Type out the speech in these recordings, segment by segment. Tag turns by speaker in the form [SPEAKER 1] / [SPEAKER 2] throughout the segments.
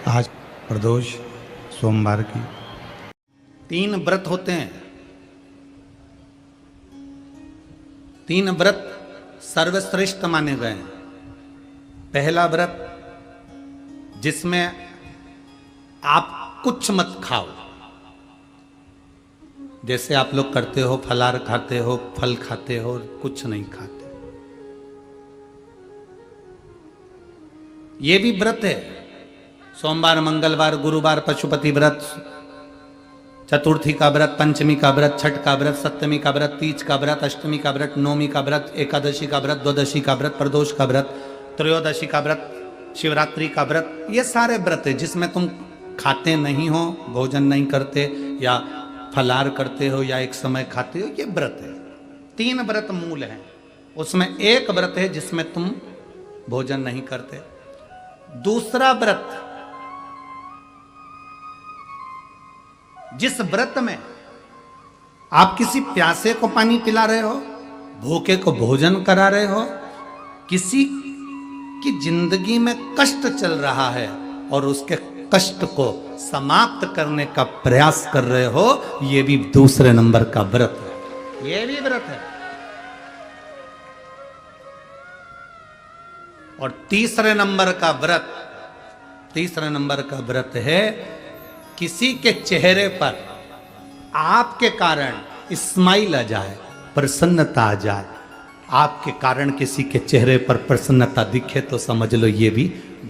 [SPEAKER 1] आज प्रदोष सोमवार की
[SPEAKER 2] 3 व्रत होते हैं। 3 व्रत सर्वश्रेष्ठ माने गए हैं। पहला व्रत जिसमें आप कुछ मत खाओ, जैसे आप लोग करते हो, फलाहार खाते हो, फल खाते हो, कुछ नहीं खाते। ये भी व्रत है। सोमवार, मंगलवार, गुरुवार पशुपति व्रत, चतुर्थी का व्रत, पंचमी का व्रत, छठ का व्रत, सप्तमी का व्रत, तीज का व्रत, अष्टमी का व्रत, नवमी का व्रत, एकादशी का व्रत, द्वादशी का व्रत, प्रदोष का व्रत, त्रयोदशी का व्रत, शिवरात्रि का व्रत। ये सारे व्रत है जिसमें तुम खाते नहीं हो, भोजन नहीं करते, या फलाहार करते हो, या एक समय खाते हो। ये व्रत है। 3 व्रत मूल हैं। उसमें एक व्रत है जिसमें तुम भोजन नहीं करते। दूसरा व्रत, जिस व्रत में आप किसी प्यासे को पानी पिला रहे हो, भूखे को भोजन करा रहे हो, किसी की जिंदगी में कष्ट चल रहा है और उसके कष्ट को समाप्त करने का प्रयास कर रहे हो, यह भी दूसरे नंबर का व्रत है। यह भी व्रत है। और तीसरे नंबर का व्रत है किसी के चेहरे पर आपके कारण स्माइल आ जाए, प्रसन्नता आ जाए। आपके कारण किसी के चेहरे पर प्रसन्नता दिखे तो समझ लो ये भी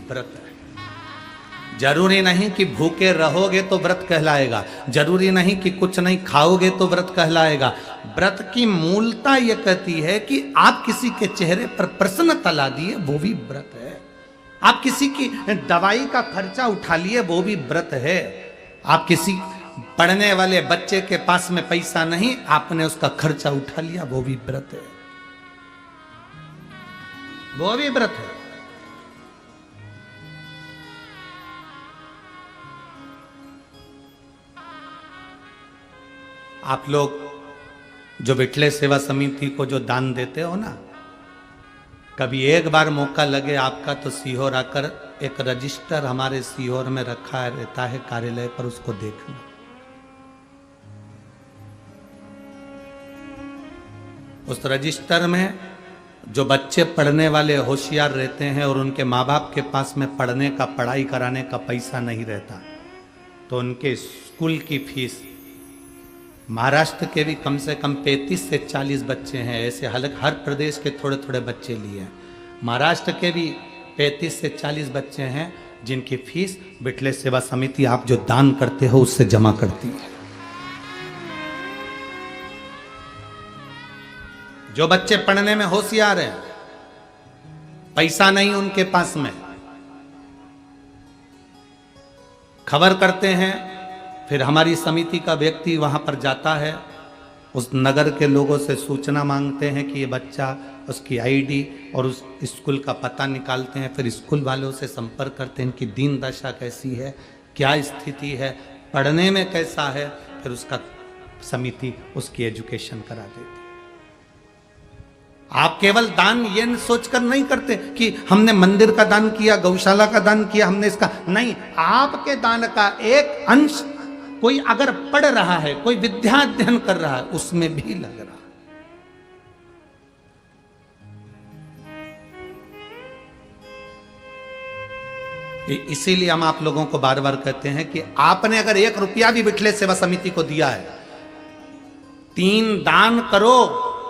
[SPEAKER 2] व्रत है। जरूरी नहीं कि भूखे रहोगे तो व्रत कहलाएगा, जरूरी नहीं कि कुछ नहीं खाओगे तो व्रत कहलाएगा। व्रत की मूलता यह कहती है कि आप किसी के चेहरे पर प्रसन्नता ला दिए, वो भी व्रत है। आप किसी की दवाई का खर्चा उठा लिए, वो भी व्रत है। आप किसी पढ़ने वाले बच्चे के पास में पैसा नहीं, आपने उसका खर्चा उठा लिया, वो भी व्रत है। वो भी व्रत है। आप लोग जो विठले सेवा समिति को जो दान देते हो ना, कभी एक बार मौका लगे आपका तो सीहोर आकर, एक रजिस्टर हमारे सीहोर में रखा रहता है कार्यालय पर, उसको देखना। उस रजिस्टर में जो बच्चे पढ़ने वाले होशियार रहते हैं और उनके माँ बाप के पास में पढ़ने का, पढ़ाई कराने का पैसा नहीं रहता, तो उनके स्कूल की फीस, महाराष्ट्र के भी कम से कम 35 से 40 बच्चे हैं, ऐसे हर प्रदेश के थोड़े थोड़े बच्चे लिए हैं। महाराष्ट्र के भी 35 से 40 बच्चे हैं जिनकी फीस विठले सेवा समिति आप जो दान करते हो उससे जमा करती है। जो बच्चे पढ़ने में होशियार हैं, पैसा नहीं उनके पास में, खबर करते हैं, फिर हमारी समिति का व्यक्ति वहां पर जाता है, उस नगर के लोगों से सूचना मांगते हैं कि ये बच्चा, उसकी आईडी और उस स्कूल का पता निकालते हैं। फिर स्कूल वालों से संपर्क करते हैं, इनकी दीन दशा कैसी है, क्या स्थिति है, पढ़ने में कैसा है, फिर उसका समिति उसकी एजुकेशन करा देती है। आप केवल दान ये सोचकर नहीं करते कि हमने मंदिर का दान किया, गौशाला का दान किया, हमने इसका नहीं। आपके दान का एक अंश कोई अगर पढ़ रहा है, कोई विद्या अध्ययन कर रहा है, उसमें भी लग रहा है। इसीलिए हम आप लोगों को बार बार कहते हैं कि आपने अगर 1 रुपया भी विठले सेवा समिति को दिया है, 3 दान करो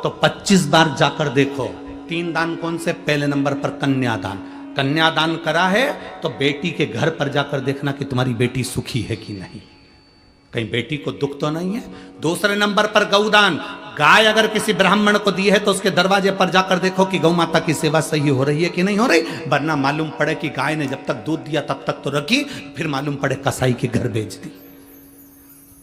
[SPEAKER 2] तो 25 बार जाकर देखो। 3 दान कौन से? पहले नंबर पर कन्यादान। कन्यादान करा है तो बेटी के घर पर जाकर देखना कि तुम्हारी बेटी सुखी है कि नहीं, कहीं बेटी को दुख तो नहीं है। दूसरे नंबर पर गौदान। गाय अगर किसी ब्राह्मण को दी है तो उसके दरवाजे पर जाकर देखो कि गौ माता की सेवा सही हो रही है कि नहीं हो रही, वरना मालूम पड़े कि गाय ने जब तक दूध दिया तब तक तो रखी, फिर मालूम पड़े कसाई के घर बेच दी।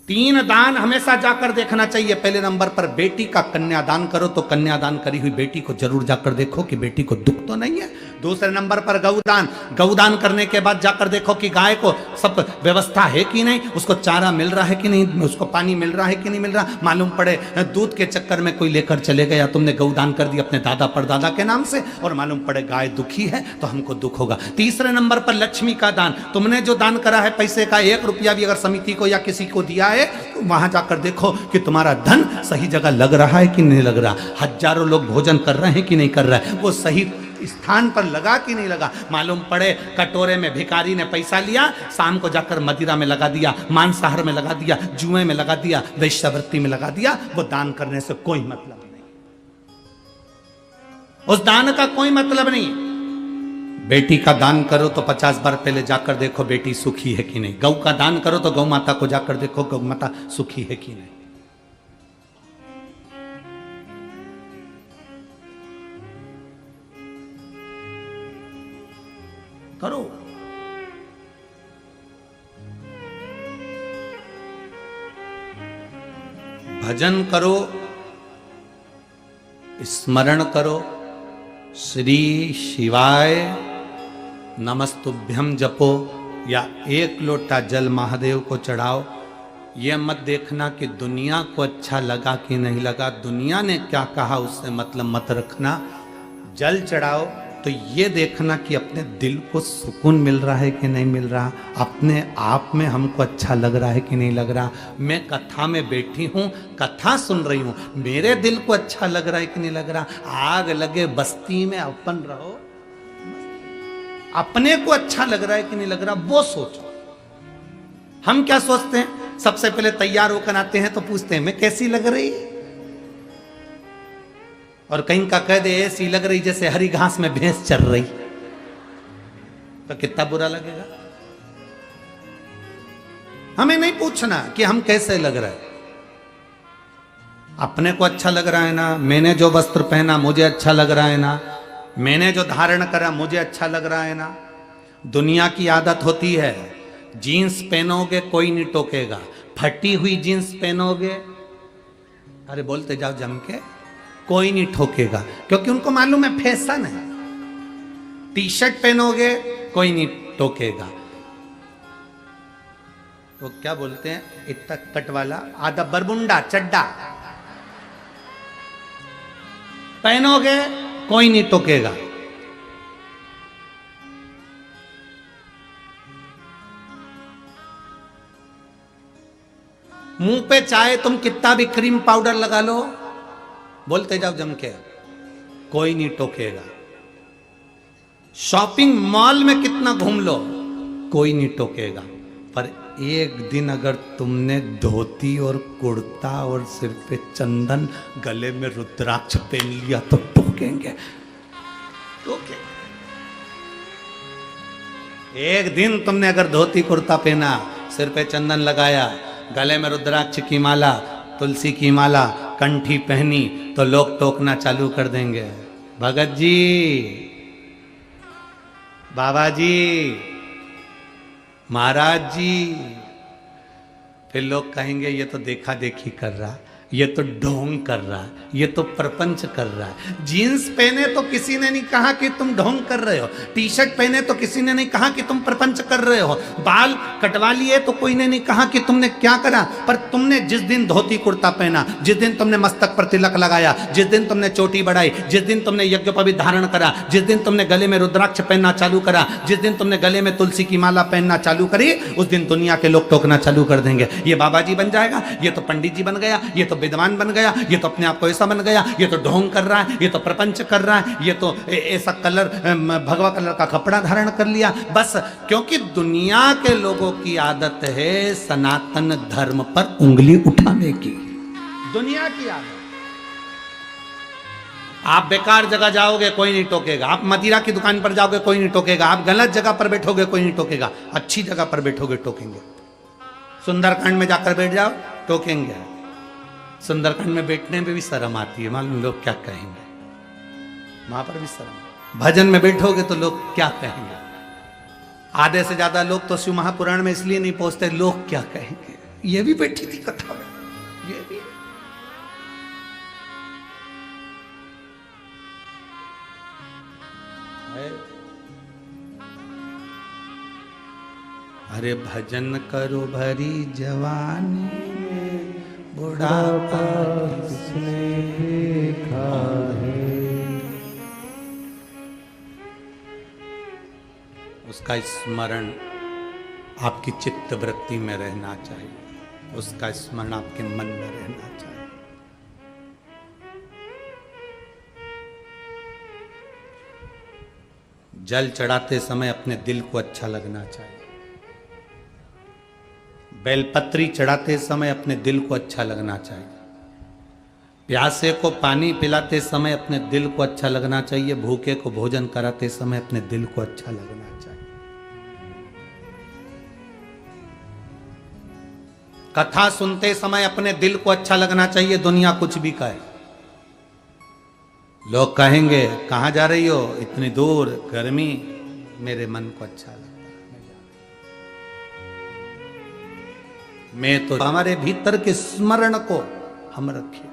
[SPEAKER 2] 3 दान हमेशा जाकर देखना चाहिए। पहले नंबर पर बेटी का कन्यादान करो तो कन्यादान करी हुई बेटी को जरूर जाकर देखो कि बेटी को दुख तो नहीं है। दूसरे नंबर पर गौदान। गौदान करने के बाद जाकर देखो कि गाय को सब व्यवस्था है कि नहीं, उसको चारा मिल रहा है कि नहीं, उसको पानी मिल रहा है कि नहीं मिल रहा। मालूम पड़े दूध के चक्कर में कोई लेकर चले गया, तुमने गौदान कर दी अपने दादा परदादा के नाम से, और मालूम पड़े गाय दुखी है तो हमको दुख होगा। तीसरे नंबर पर लक्ष्मी का दान। तुमने जो दान करा है पैसे का 1 रुपया भी अगर समिति को या किसी को दिया है, तो वहां जाकर देखो कि तुम्हारा धन सही जगह लग रहा है कि नहीं लग रहा। हजारों लोग भोजन कर रहे हैं कि नहीं कर रहा है, वो सही स्थान पर लगा कि नहीं लगा। मालूम पड़े कटोरे में भिखारी ने पैसा लिया, शाम को जाकर मदिरा में लगा दिया, मांसाहार में लगा दिया, जुए में लगा दिया, वेश्यावृत्ति में लगा दिया, वो दान करने से कोई मतलब नहीं, उस दान का कोई मतलब नहीं। बेटी का दान करो तो 50 बार पहले जाकर देखो बेटी सुखी है कि नहीं। गौ का दान करो तो गौ माता को जाकर देखो गौ माता सुखी है कि नहीं। करो। भजन करो, स्मरण करो, श्री शिवाय नमस्तुभ्यम जपो, या 1 लोटा जल महादेव को चढ़ाओ। यह मत देखना कि दुनिया को अच्छा लगा कि नहीं लगा, दुनिया ने क्या कहा उससे मतलब मत रखना। जल चढ़ाओ तो ये देखना कि अपने दिल को सुकून मिल रहा है कि नहीं मिल रहा, अपने आप में हमको अच्छा लग रहा है कि नहीं लग रहा। मैं कथा में बैठी हूँ, कथा सुन रही हूँ, मेरे दिल को अच्छा लग रहा है कि नहीं लग रहा। आग लगे बस्ती में अपन रहो, अपने को अच्छा लग रहा है कि नहीं लग रहा वो सोचो। हम क्या सोचते हैं, सबसे पहले तैयार होकर आते हैं तो पूछते हैं मैं कैसी लग रही, और कहीं का कह दे ऐसी लग रही जैसे हरी घास में भैंस चर रही, तो कितना बुरा लगेगा। हमें नहीं पूछना कि हम कैसे लग रहे हैं, अपने को अच्छा लग रहा है ना। मैंने जो वस्त्र पहना मुझे अच्छा लग रहा है ना, मैंने जो धारण करा मुझे अच्छा लग रहा है ना। दुनिया की आदत होती है, जीन्स पहनोगे कोई नहीं टोकेगा, फटी हुई जीन्स पहनोगे, अरे बोलते जाओ जम के, कोई नहीं ठोकेगा, क्योंकि उनको मालूम है फैशन है। टी शर्ट पहनोगे कोई नहीं टोकेगा, वो क्या बोलते हैं इतना कट वाला आधा बरमुंडा चड्डा पहनोगे कोई नहीं टोकेगा। मुंह पे चाहे तुम कितना भी क्रीम पाउडर लगा लो, बोलते जाओ जम के, कोई नहीं टोकेगा। शॉपिंग मॉल में कितना घूम लो कोई नहीं टोकेगा। पर एक दिन अगर तुमने धोती और कुर्ता और सिर पे चंदन, गले में रुद्राक्ष पहन लिया तो टोकेंगे, टोकेंगे। एक दिन तुमने अगर धोती कुर्ता पहना, सिर पे चंदन लगाया, गले में रुद्राक्ष की माला, तुलसी की माला, कंठी पहनी, तो लोग टोकना चालू कर देंगे, भगत जी, बाबा जी, महाराज जी। फिर लोग कहेंगे ये तो देखा देखी कर रहा, ये तो ढोंग कर रहा, ये तो प्रपंच कर रहा है। जीन्स पहने तो किसी ने नहीं कहा कि तुम ढोंग कर रहे हो, टी शर्ट पहने तो किसी ने नहीं कहा कि तुम प्रपंच कर रहे हो, बाल कटवा लिए तो कोई ने नहीं कहा कि तुमने क्या करा। पर तुमने जिस दिन धोती कुर्ता पहना, जिस दिन तुमने मस्तक पर तिलक लगाया, जिस दिन तुमने चोटी बढ़ाई, जिस दिन तुमने यज्ञोपवीत धारण करा, जिस दिन तुमने गले में रुद्राक्ष पहनना चालू करा, जिस दिन तुमने गले में तुलसी की माला पहनना चालू करी, उस दिन दुनिया के लोग टोकना चालू कर देंगे, ये बाबा जी बन जाएगा, ये तो पंडित जी बन गया, ये तो विद्वान बन गया, ये तो अपने आप को ऐसा बन गया, ये तो ढोंग कर रहा है, ये तो प्रपंच कर रहा है, ये तो ऐसा कलर भगवा कलर का कपड़ा धारण कर लिया। बस क्योंकि दुनिया के लोगों की आदत है सनातन धर्म पर उंगली उठाने की, दुनिया की आदत। आप बेकार जगह जाओगे कोई नहीं टोकेगा, आप मदिरा की दुकान पर जाओगे कोई नहीं टोकेगा, आप गलत जगह पर बैठोगे कोई नहीं टोकेगा, अच्छी जगह पर बैठोगे टोकेंगे। सुंदरकांड में जाकर बैठ जाओ टोकेंगे। सुंदरकांड में बैठने में भी शर्म आती है, मालूम लोग क्या कहेंगे, वहां पर भी शर्म। भजन में बैठोगे तो लोग क्या कहेंगे। आधे से ज्यादा लोग तो शिव महापुराण में इसलिए नहीं पहुंचते, लोग क्या कहेंगे। ये भी बैठी थी कथा में, ये भी। है अरे भजन करो भरी जवानी में, बुढ़ापा
[SPEAKER 3] किसने देखा है।
[SPEAKER 2] उसका स्मरण आपकी चित्त वृत्ति में रहना चाहिए, उसका स्मरण आपके मन में रहना चाहिए। जल चढ़ाते समय अपने दिल को अच्छा लगना चाहिए, बेलपत्री चढ़ाते समय अपने दिल को अच्छा लगना चाहिए, प्यासे को पानी पिलाते समय अपने दिल को अच्छा लगना चाहिए, भूखे को भोजन कराते समय अपने दिल को अच्छा लगना चाहिए। कथा सुनते समय अपने दिल को अच्छा लगना चाहिए, दुनिया कुछ भी कहे। लोग कहेंगे कहां जा रही हो, इतनी दूर, गर्मी, मेरे मन को अच्छा लगता है, मैं तो हमारे भीतर के स्मरण को हम रखें।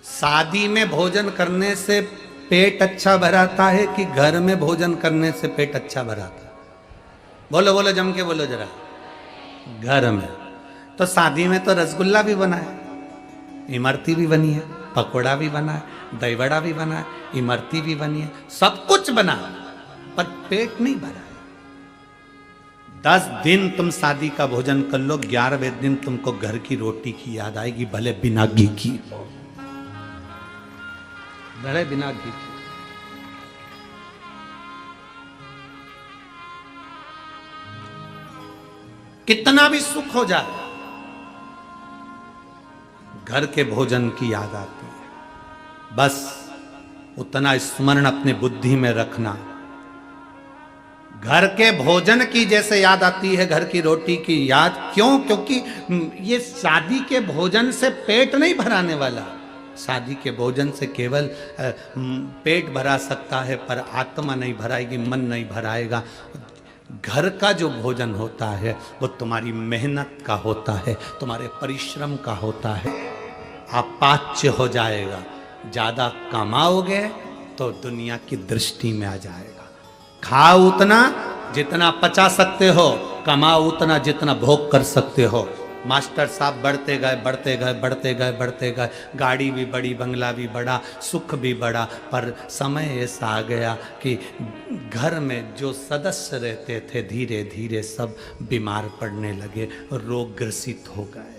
[SPEAKER 2] शादी में भोजन करने से पेट अच्छा भराता है कि घर में भोजन करने से पेट अच्छा भराता है? बोलो बोलो, जम के बोलो जरा। घर में। तो शादी में तो रसगुल्ला भी बना है, इमरती भी बनी है, पकोड़ा भी बना है, दही बड़ा भी बना है, इमरती भी बनी है, सब कुछ बना है, पर पेट नहीं भरा है। 10 दिन तुम शादी का भोजन कर लो, 11वें दिन तुमको घर की रोटी की याद आएगी, भले बिना घी की हो, भले बिना घी की। कितना भी सुख हो जाए, घर के भोजन की याद आती है। बस उतना स्मरण अपने बुद्धि में रखना। घर के भोजन की जैसे याद आती है घर की रोटी की याद, क्यों? क्योंकि ये शादी के भोजन से पेट नहीं भराने वाला। शादी के भोजन से केवल पेट भरा सकता है, पर आत्मा नहीं भराएगी, मन नहीं भराएगा। घर का जो भोजन होता है वो तुम्हारी मेहनत का होता है, तुम्हारे परिश्रम का होता है, अपाच्य हो जाएगा। ज़्यादा कमाओगे तो दुनिया की दृष्टि में आ जाएगा। खाओ उतना जितना पचा सकते हो, कमाओ उतना जितना भोग कर सकते हो। मास्टर साहब बढ़ते गए बढ़ते गए बढ़ते गए बढ़ते गए, गाड़ी भी बड़ी, बंगला भी बड़ा, सुख भी बड़ा, पर समय ऐसा आ गया कि घर में जो सदस्य रहते थे धीरे धीरे सब बीमार पड़ने लगे, रोग ग्रसित हो गए।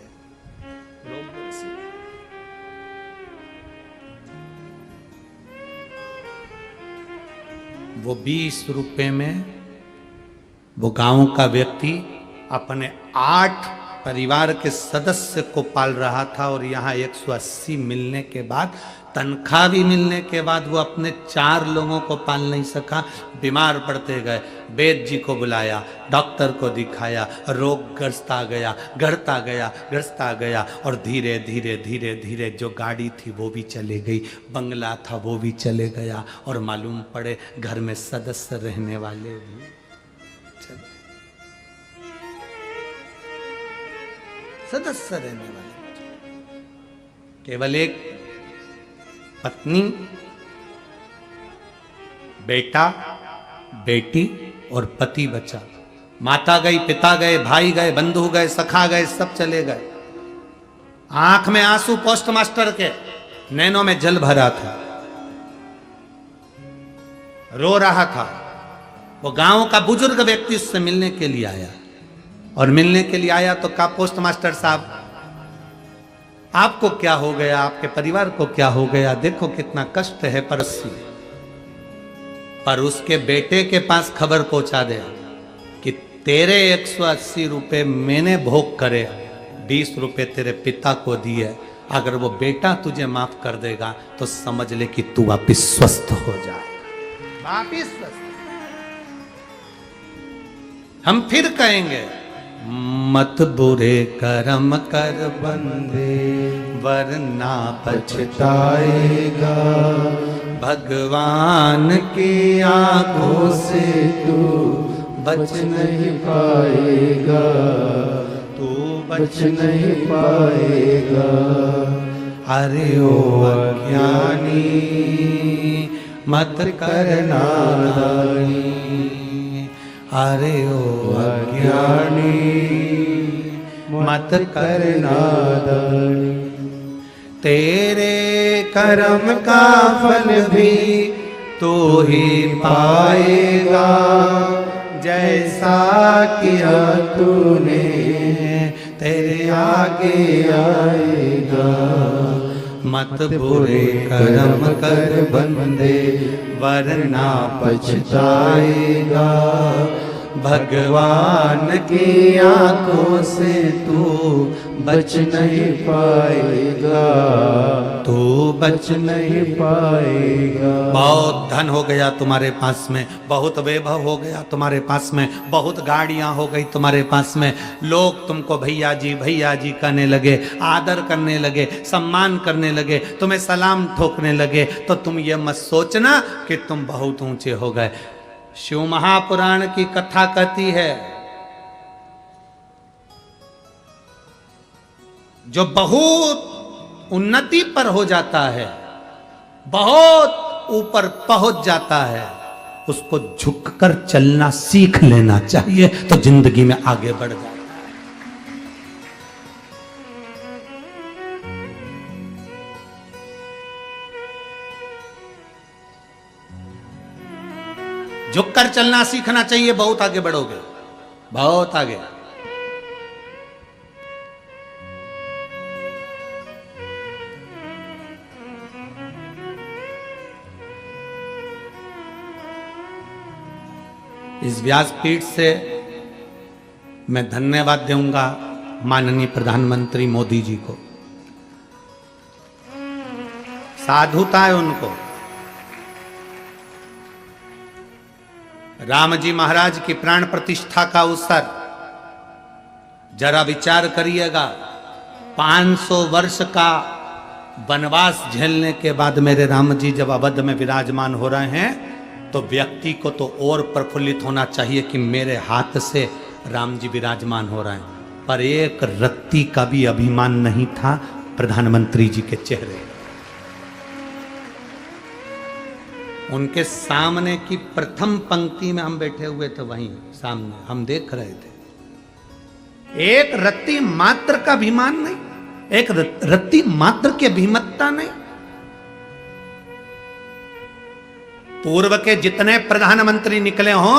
[SPEAKER 2] वो 20 रुपए में वो गांव का व्यक्ति अपने 8 परिवार के सदस्य को पाल रहा था, और यहाँ 180 मिलने के बाद, तनख्वाह भी मिलने के बाद वो अपने 4 लोगों को पाल नहीं सका। बीमार पड़ते गए, वैद्य जी को बुलाया, डॉक्टर को दिखाया, रोग ग्रस्ता गया, गढ़ता गया, ग्रस्ता गया, और धीरे धीरे धीरे धीरे जो गाड़ी थी वो भी चले गई, बंगला था वो भी चले गया, और मालूम पड़े घर में सदस्य रहने वाले भी चले, सदस्य रहने वाले। केवल एक पत्नी, बेटा, बेटी और पति बचा। माता गई, पिता गए, भाई गए, बंधु गए, सखा गए, सब चले गए। आंख में आंसू पोस्ट मास्टर के, नैनों में जल भरा था, रो रहा था। वो गांव का बुजुर्ग व्यक्ति उससे मिलने के लिए आया, और मिलने के लिए आया तो कहा, पोस्ट मास्टर साहब आपको क्या हो गया, आपके परिवार को क्या हो गया, देखो कितना कष्ट है। पर उसके बेटे के पास खबर पहुंचा दे कि तेरे 180 रुपए मैंने भोग करे, 20 रुपए तेरे पिता को दिए, अगर वो बेटा तुझे माफ कर देगा तो समझ ले कि तू वापिस स्वस्थ हो जाएगा, वापिस स्वस्थ। हम फिर कहेंगे, मत बुरे कर्म कर बंदे वरना पछताएगा, भगवान की आंखों से तू बच नहीं पाएगा, तू बच नहीं पाएगा। अरे ओ अज्ञानी मत करना दानी, अरे ओ अज्ञानी मत करना दानी। तेरे कर्म का फल भी तू ही पाएगा, जैसा किया तूने तेरे आगे आएगा। मत बुरे कर्म कर बंदे वरना पछताएगा, भगवान की आंखों से तू बच नहीं पाएगा, तू बच नहीं पाएगा। बहुत धन हो गया तुम्हारे पास में, बहुत वैभव हो गया तुम्हारे पास में, बहुत गाड़ियां हो गई तुम्हारे पास में, लोग तुमको भैया जी कहने लगे, आदर करने लगे, सम्मान करने लगे, तुम्हें सलाम ठोकने लगे, तो तुम ये मत सोचना कि तुम बहुत ऊंचे हो गए। शिव महापुराण की कथा कहती है, जो बहुत उन्नति पर हो जाता है, बहुत ऊपर पहुंच जाता है, उसको झुककर चलना सीख लेना चाहिए, तो जिंदगी में आगे बढ़ जाता है। झुककर चलना सीखना चाहिए, बहुत आगे बढ़ोगे, बहुत आगे। इस व्यासपीठ से मैं धन्यवाद दूंगा माननीय प्रधानमंत्री मोदी जी को। साधुता है उनको। राम जी महाराज की प्राण प्रतिष्ठा का अवसर, जरा विचार करिएगा, 500 वर्ष का वनवास झेलने के बाद मेरे राम जी जब अवध में विराजमान हो रहे हैं, तो व्यक्ति को तो और प्रफुल्लित होना चाहिए कि मेरे हाथ से राम जी विराजमान हो रहे हैं, पर एक रत्ती का भी अभिमान नहीं था प्रधानमंत्री जी के चेहरे। उनके सामने की प्रथम पंक्ति में हम बैठे हुए थे, वहीं सामने हम देख रहे थे। एक रत्ती मात्र का अभिमान नहीं, एक रत्ती मात्र की अभिमतता नहीं। पूर्व के जितने प्रधानमंत्री निकले हों,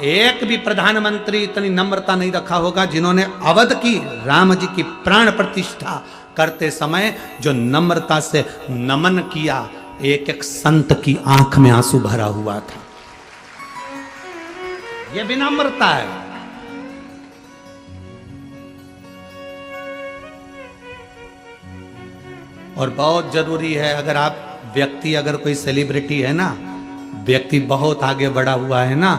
[SPEAKER 2] एक भी प्रधानमंत्री इतनी नम्रता नहीं रखा होगा जिन्होंने अवध की राम जी की प्राण प्रतिष्ठा करते समय जो नम्रता से नमन किया। एक एक संत की आंख में आंसू भरा हुआ था। यह विनम्रता है। और बहुत जरूरी है, अगर आप व्यक्ति, अगर कोई सेलिब्रिटी है ना, व्यक्ति बहुत आगे बढ़ा हुआ है ना,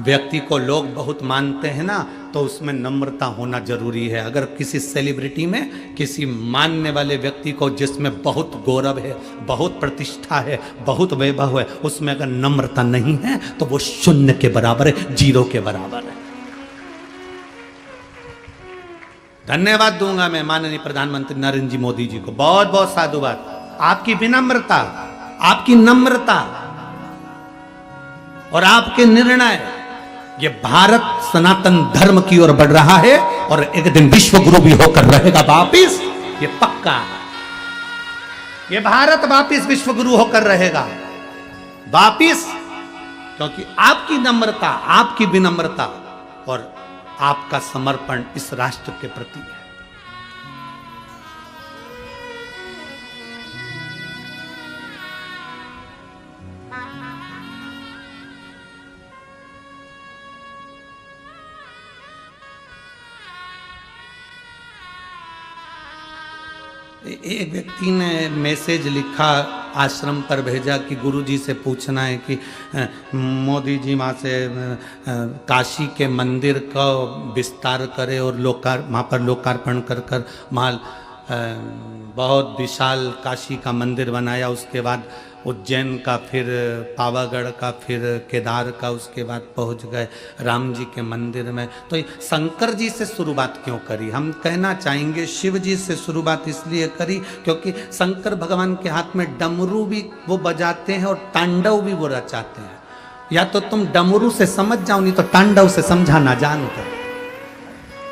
[SPEAKER 2] व्यक्ति को लोग बहुत मानते हैं ना, तो उसमें नम्रता होना जरूरी है। अगर किसी सेलिब्रिटी में, किसी मानने वाले व्यक्ति को जिसमें बहुत गौरव है, बहुत प्रतिष्ठा है, बहुत वैभव है, उसमें अगर नम्रता नहीं है तो वो शून्य के बराबर है, जीरो के बराबर है। धन्यवाद दूंगा मैं माननीय प्रधानमंत्री नरेंद्र जी मोदी जी को, बहुत बहुत साधुवाद। आपकी विनम्रता, आपकी नम्रता और आपके निर्णय, ये भारत सनातन धर्म की ओर बढ़ रहा है और एक दिन विश्व गुरु भी होकर रहेगा वापिस, ये पक्का। ये भारत वापिस विश्व गुरु होकर रहेगा वापिस, क्योंकि आपकी नम्रता, आपकी विनम्रता और आपका समर्पण इस राष्ट्र के प्रति है। एक व्यक्ति ने मैसेज लिखा, आश्रम पर भेजा कि गुरुजी से पूछना है कि मोदी जी वहाँ से काशी के मंदिर का विस्तार करे और वहाँ पर लोकार्पण कर वहाँ बहुत विशाल काशी का मंदिर बनाया, उसके बाद उज्जैन का, फिर पावागढ़ का, फिर केदार का, उसके बाद पहुंच गए राम जी के मंदिर में। तो ये शंकर जी से शुरुआत क्यों करी? हम कहना चाहेंगे शिव जी से शुरुआत इसलिए करी क्योंकि शंकर भगवान के हाथ में डमरू भी वो बजाते हैं और तांडव भी वो रचाते हैं। या तो तुम डमरू से समझ जाओ, नहीं तो तांडव से समझा ना जानते।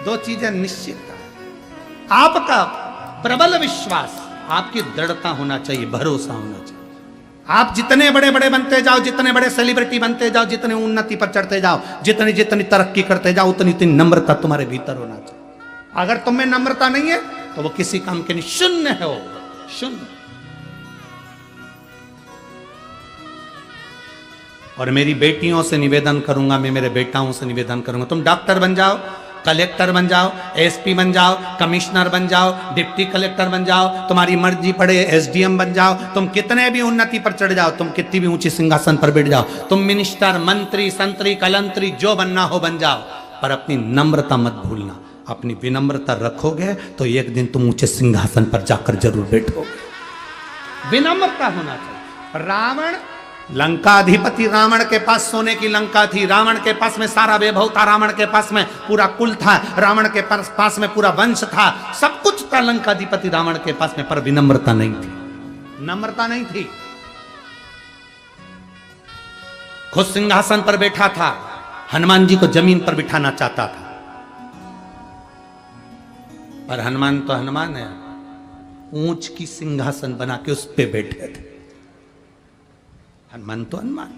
[SPEAKER 2] दो चीजें निश्चित है। आपका प्रबल विश्वास, आपकी दृढ़ता होना चाहिए, भरोसा होना चाहिए। आप जितने बड़े बड़े बनते जाओ, जितने बड़े सेलिब्रिटी बनते जाओ, जितने उन्नति पर चढ़ते जाओ, जितनी जितनी तरक्की करते जाओ, उतनी उतनी नम्रता तुम्हारे भीतर होना चाहिए। अगर तुम में नम्रता नहीं है तो वो किसी काम के नहीं, शून्य है वो, शून्य। और मेरी बेटियों से निवेदन करूंगा, मैं मेरे बेटाओं से निवेदन करूंगा, तुम डॉक्टर बन जाओ, कलेक्टर बन जाओ, एसपी बन जाओ, कमिश्नर बन जाओ, डिप्टी कलेक्टर बन जाओ, तुम्हारी मर्जी पड़े एसडीएम बन जाओ, तुम कितने भी उन्नति पर चढ़ जाओ, तुम कितनी भी ऊंची सिंहासन पर बैठ जाओ, तुम मिनिस्टर, मंत्री, संतरी, कलंतरी जो बनना हो बन जाओ, पर अपनी नम्रता मत भूलना। अपनी विनम्रता रखोगे तो एक दिन तुम ऊंचे सिंहासन पर जाकर जरूर बैठोगे। विनम्रता होना चाहिए। रावण, लंकाधिपति, रावण के पास सोने की लंका थी, रावण के पास में सारा वैभव था, रावण के पास में पूरा कुल था, रावण के पास में पूरा वंश था, सब कुछ था लंकाधिपति रावण के पास में, पर विनम्रता नहीं थी, नम्रता नहीं थी। खुद सिंहासन पर बैठा था, हनुमान जी को जमीन पर बिठाना चाहता था, पर हनुमान तो हनुमान है, ऊंच की सिंहासन बना के उस पे बैठे थे। हनुमान तो हनुमान है।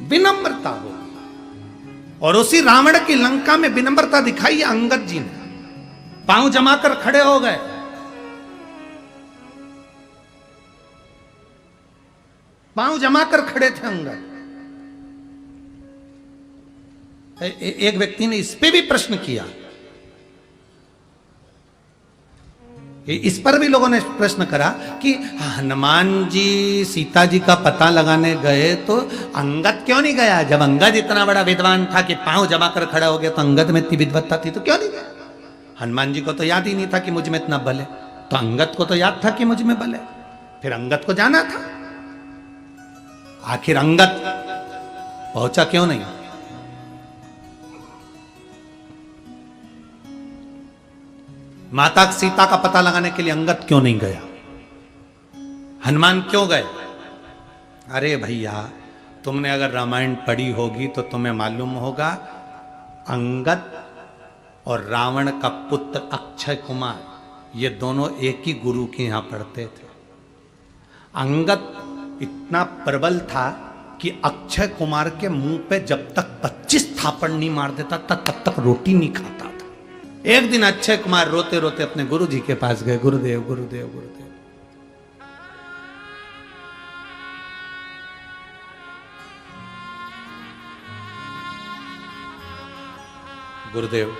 [SPEAKER 2] विनम्रता हो, और उसी रावण की लंका में विनम्रता दिखाई अंगद जी ने। पांव जमाकर खड़े हो गए, पांव जमाकर खड़े थे अंगद। एक व्यक्ति ने इस पे भी प्रश्न किया, इस पर भी लोगों ने प्रश्न करा कि हनुमान जी सीता जी का पता लगाने गए तो अंगद क्यों नहीं गया? जब अंगद इतना बड़ा विद्वान था कि पांव जमा कर खड़ा हो गया, तो अंगद में इतनी विद्वत्ता थी तो क्यों नहीं गया? हनुमान जी को तो याद ही नहीं था कि मुझ में इतना बल है, तो अंगद को तो याद था कि मुझ में बल है, फिर अंगद को जाना था। आखिर अंगद पहुंचा क्यों नहीं? माता सीता का पता लगाने के लिए अंगद क्यों नहीं गया? हनुमान क्यों गए? अरे भैया, तुमने अगर रामायण पढ़ी होगी तो तुम्हें मालूम होगा, अंगद और रावण का पुत्र अक्षय कुमार, ये दोनों एक ही गुरु के यहां पढ़ते थे। अंगद इतना प्रबल था कि अक्षय कुमार के मुंह पे जब तक 25 थापड़ नहीं मार देता तब तक रोटी नहीं खाता था। एक दिन अक्षय कुमार रोते रोते अपने गुरु जी के पास गए, गुरुदेव गुरुदेव गुरुदेव, गुरुदेव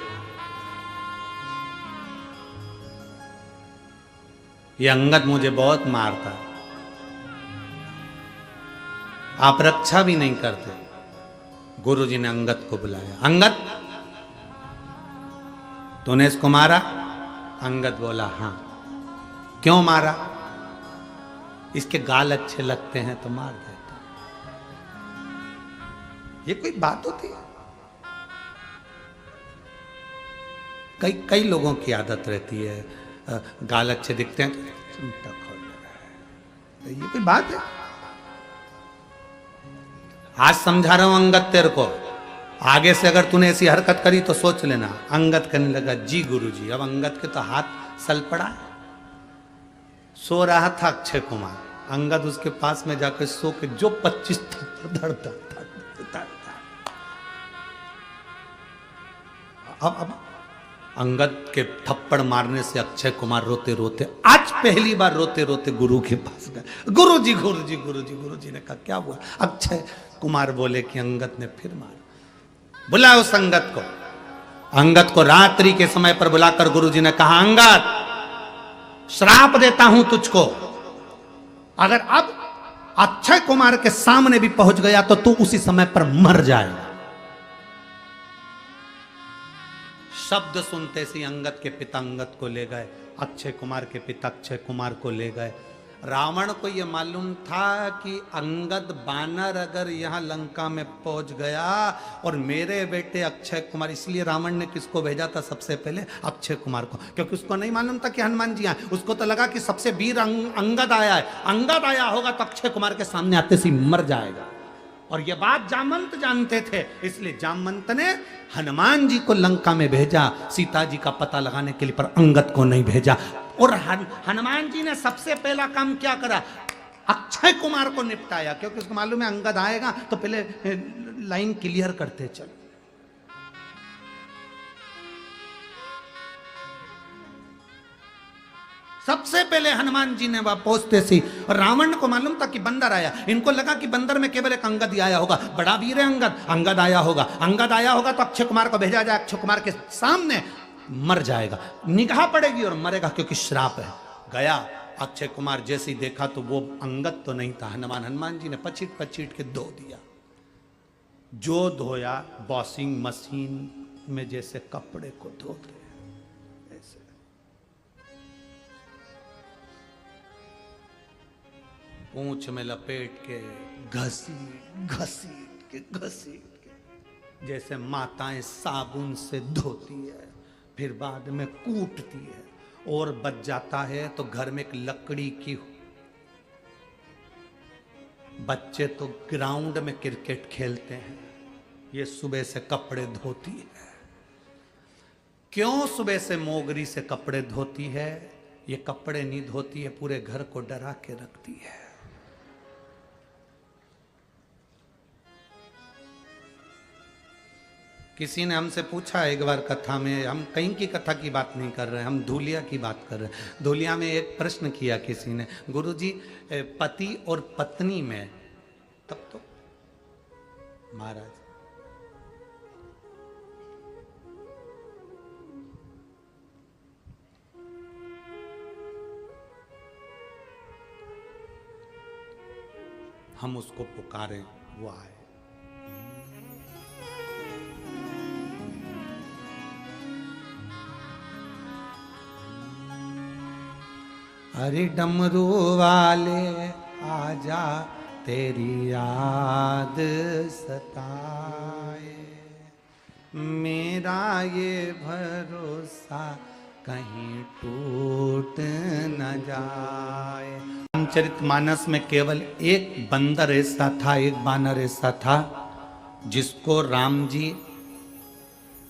[SPEAKER 2] ये अंगद मुझे बहुत मारता, आप रक्षा भी नहीं करते। गुरु जी ने अंगद को बुलाया, अंगद तूने इसको मारा? अंगद बोला हाँ। क्यों मारा? इसके गाल अच्छे लगते हैं तो मार देता। ये कोई बात होती है? कई लोगों की आदत रहती है, गाल अच्छे दिखते हैं तो ये कोई बात है? आज समझा रहा हूं अंगद तेरे को, आगे से अगर तूने ऐसी हरकत करी तो सोच लेना। अंगद कहने लगा जी गुरुजी। अब अंगद के तो हाथ सल पड़ा, सो रहा था अक्षय कुमार, अंगद उसके पास में जाकर सो के जो 25 थप्पड़ धड़ता। अब अंगद के थप्पड़ मारने से अक्षय कुमार रोते रोते, आज पहली बार रोते रोते गुरु के पास गए। गुरुजी गुरुजी गुरुजी। गुरुजी ने कहा क्या हुआ? अक्षय कुमार बोले कि अंगद ने फिर मारा। बुलाओ उस अंगद को। अंगद को रात्रि के समय पर बुलाकर गुरुजी ने कहा, अंगद श्राप देता हूं तुझको, अगर अब अक्षय कुमार के सामने भी पहुंच गया तो तू उसी समय पर मर जाएगा। शब्द सुनते सी अंगद के पिता अंगद को ले गए, अक्षय कुमार के पिता अक्षय कुमार को ले गए। रावण को यह मालूम था कि अंगद बानर अगर यहाँ लंका में पहुंच गया और मेरे बेटे अक्षय कुमार, इसलिए रावण ने किसको भेजा था सबसे पहले? अक्षय कुमार को, क्योंकि उसको नहीं मालूम था कि हनुमान जी आए। उसको तो लगा कि सबसे वीर अंगद आया है, अंगद आया होगा तो अक्षय कुमार के सामने आते से मर जाएगा। और यह बात जामवंत जानते थे, इसलिए जामवंत ने हनुमान जी को लंका में भेजा सीता जी का पता लगाने के लिए, पर अंगद को नहीं भेजा। और हनुमान जी ने सबसे पहला काम क्या करा? अक्षय कुमार को निपटाया, क्योंकि उसको मालूम है अंगद आएगा तो पहले लाइन क्लियर करते चलो। सबसे पहले हनुमान जी ने वहां पहुंचते सी, और रावण को मालूम था कि बंदर आया। इनको लगा कि बंदर में केवल एक अंगद ही आया होगा, बड़ा वीर है अंगद, अंगद आया होगा, अंगद आया होगा तो अक्षय कुमार को भेजा जाए, अक्षय कुमार के सामने मर जाएगा, निगाह पड़ेगी और मरेगा, क्योंकि श्राप है। गया अक्षय कुमार, जैसे ही देखा तो वो अंगद तो नहीं था, हनुमान जी ने पचीट पचीट के धो दिया। जो धोया वॉशिंग मशीन में जैसे कपड़े को धोते ऐसे। पूंछ में लपेट के घसीट घसीट के जैसे माताएं साबुन से धोती है, फिर बाद में कूटती है, और बच जाता है तो घर में एक लकड़ी की। बच्चे तो ग्राउंड में क्रिकेट खेलते हैं, ये सुबह से कपड़े धोती है। क्यों सुबह से मोगरी से कपड़े धोती है? ये कपड़े नहीं धोती है, पूरे घर को डरा के रखती है। किसी ने हमसे पूछा एक बार कथा में, हम कहीं की कथा की बात नहीं कर रहे, हम धूलिया की बात कर रहे हैं। धूलिया में एक प्रश्न किया किसी ने, गुरुजी पति और पत्नी में, तब तो महाराज हम उसको पुकारे, वो आए। अरे डमरू वाले आजा तेरी याद सताए, मेरा ये भरोसा कहीं टूट न जाए। रामचरितमानस में केवल एक बंदर ऐसा था, एक बानर ऐसा था जिसको राम जी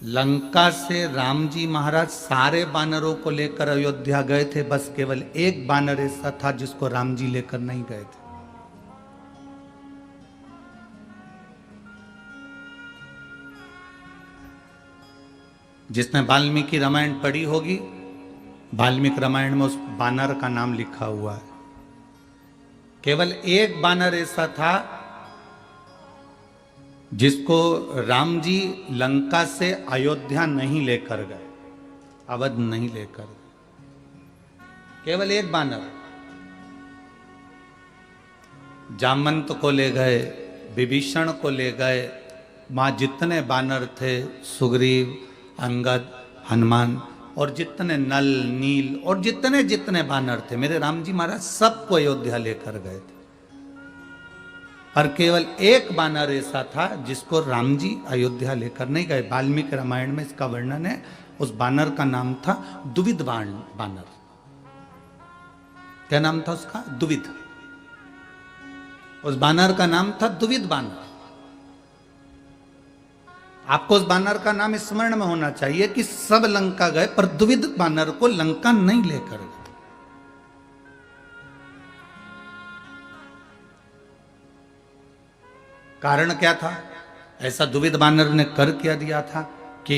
[SPEAKER 2] लंका से, राम जी महाराज सारे बानरों को लेकर अयोध्या गए थे, बस केवल एक बानर ऐसा था जिसको राम जी लेकर नहीं गए थे। जिसने वाल्मीकि रामायण पढ़ी होगी, वाल्मीकि रामायण में उस बानर का नाम लिखा हुआ है। केवल एक बानर ऐसा था जिसको राम जी लंका से अयोध्या नहीं लेकर गए, अवध नहीं लेकर गए, केवल एक बानर। जामवंत को ले गए, विभीषण को ले गए, वहां जितने बानर थे, सुग्रीव, अंगद, हनुमान, और जितने नल, नील और जितने जितने बानर थे, मेरे राम जी महाराज सबको अयोध्या लेकर गए थे। पर केवल एक बानर ऐसा था जिसको राम जी अयोध्या लेकर नहीं गए। वाल्मीकि रामायण में इसका वर्णन है। उस बानर का नाम था दुविध बानर। क्या नाम था उसका? दुविध। उस बानर का नाम था दुविध बानर। आपको उस बानर का नाम स्मरण में होना चाहिए कि सब लंका गए पर दुविध बानर को लंका नहीं लेकर गए। कारण क्या था? ऐसा दुविध बानर ने कर क्या दिया था कि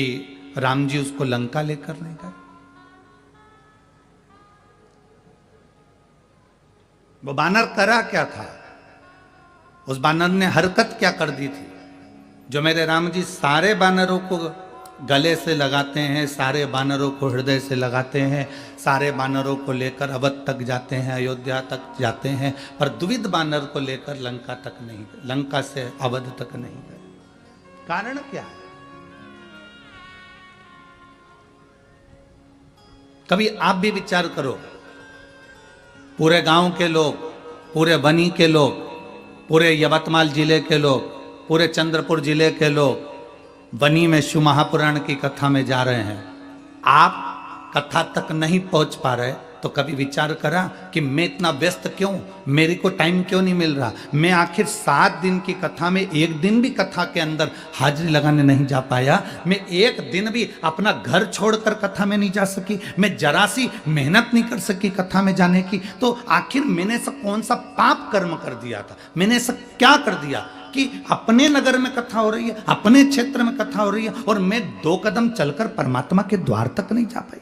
[SPEAKER 2] राम जी उसको लंका लेकर नहीं गए? वो बानर करा क्या था? उस बानर ने हरकत क्या कर दी थी जो मेरे राम जी सारे बानरों को गले से लगाते हैं, सारे बानरों को हृदय से लगाते हैं, सारे बानरों को लेकर अवध तक जाते हैं, अयोध्या तक जाते हैं, पर द्विविध बानर को लेकर लंका तक नहीं गए, लंका से अवध तक नहीं गए। कारण क्या है? कभी आप भी विचार करो, पूरे गांव के लोग, पूरे बनी के लोग, पूरे यवतमाल जिले के लोग, पूरे चंद्रपुर जिले के लोग बनी में शिव महापुराण की कथा में जा रहे हैं, आप कथा तक नहीं पहुंच पा रहे, तो कभी विचार करा कि मैं इतना व्यस्त क्यों, मेरे को टाइम क्यों नहीं मिल रहा। मैं आखिर 7 दिन की कथा में एक दिन भी कथा के अंदर हाजिरी लगाने नहीं जा पाया, मैं एक दिन भी अपना घर छोड़कर कथा में नहीं जा सकी, मैं जरा सी मेहनत नहीं कर सकी कथा में जाने की। तो आखिर मैंने ऐसा कौन सा पाप कर्म कर दिया था, मैंने ऐसा क्या कर दिया कि अपने नगर में कथा हो रही है, अपने क्षेत्र में कथा हो रही है, और मैं 2 कदम चलकर परमात्मा के द्वार तक नहीं जा पाई।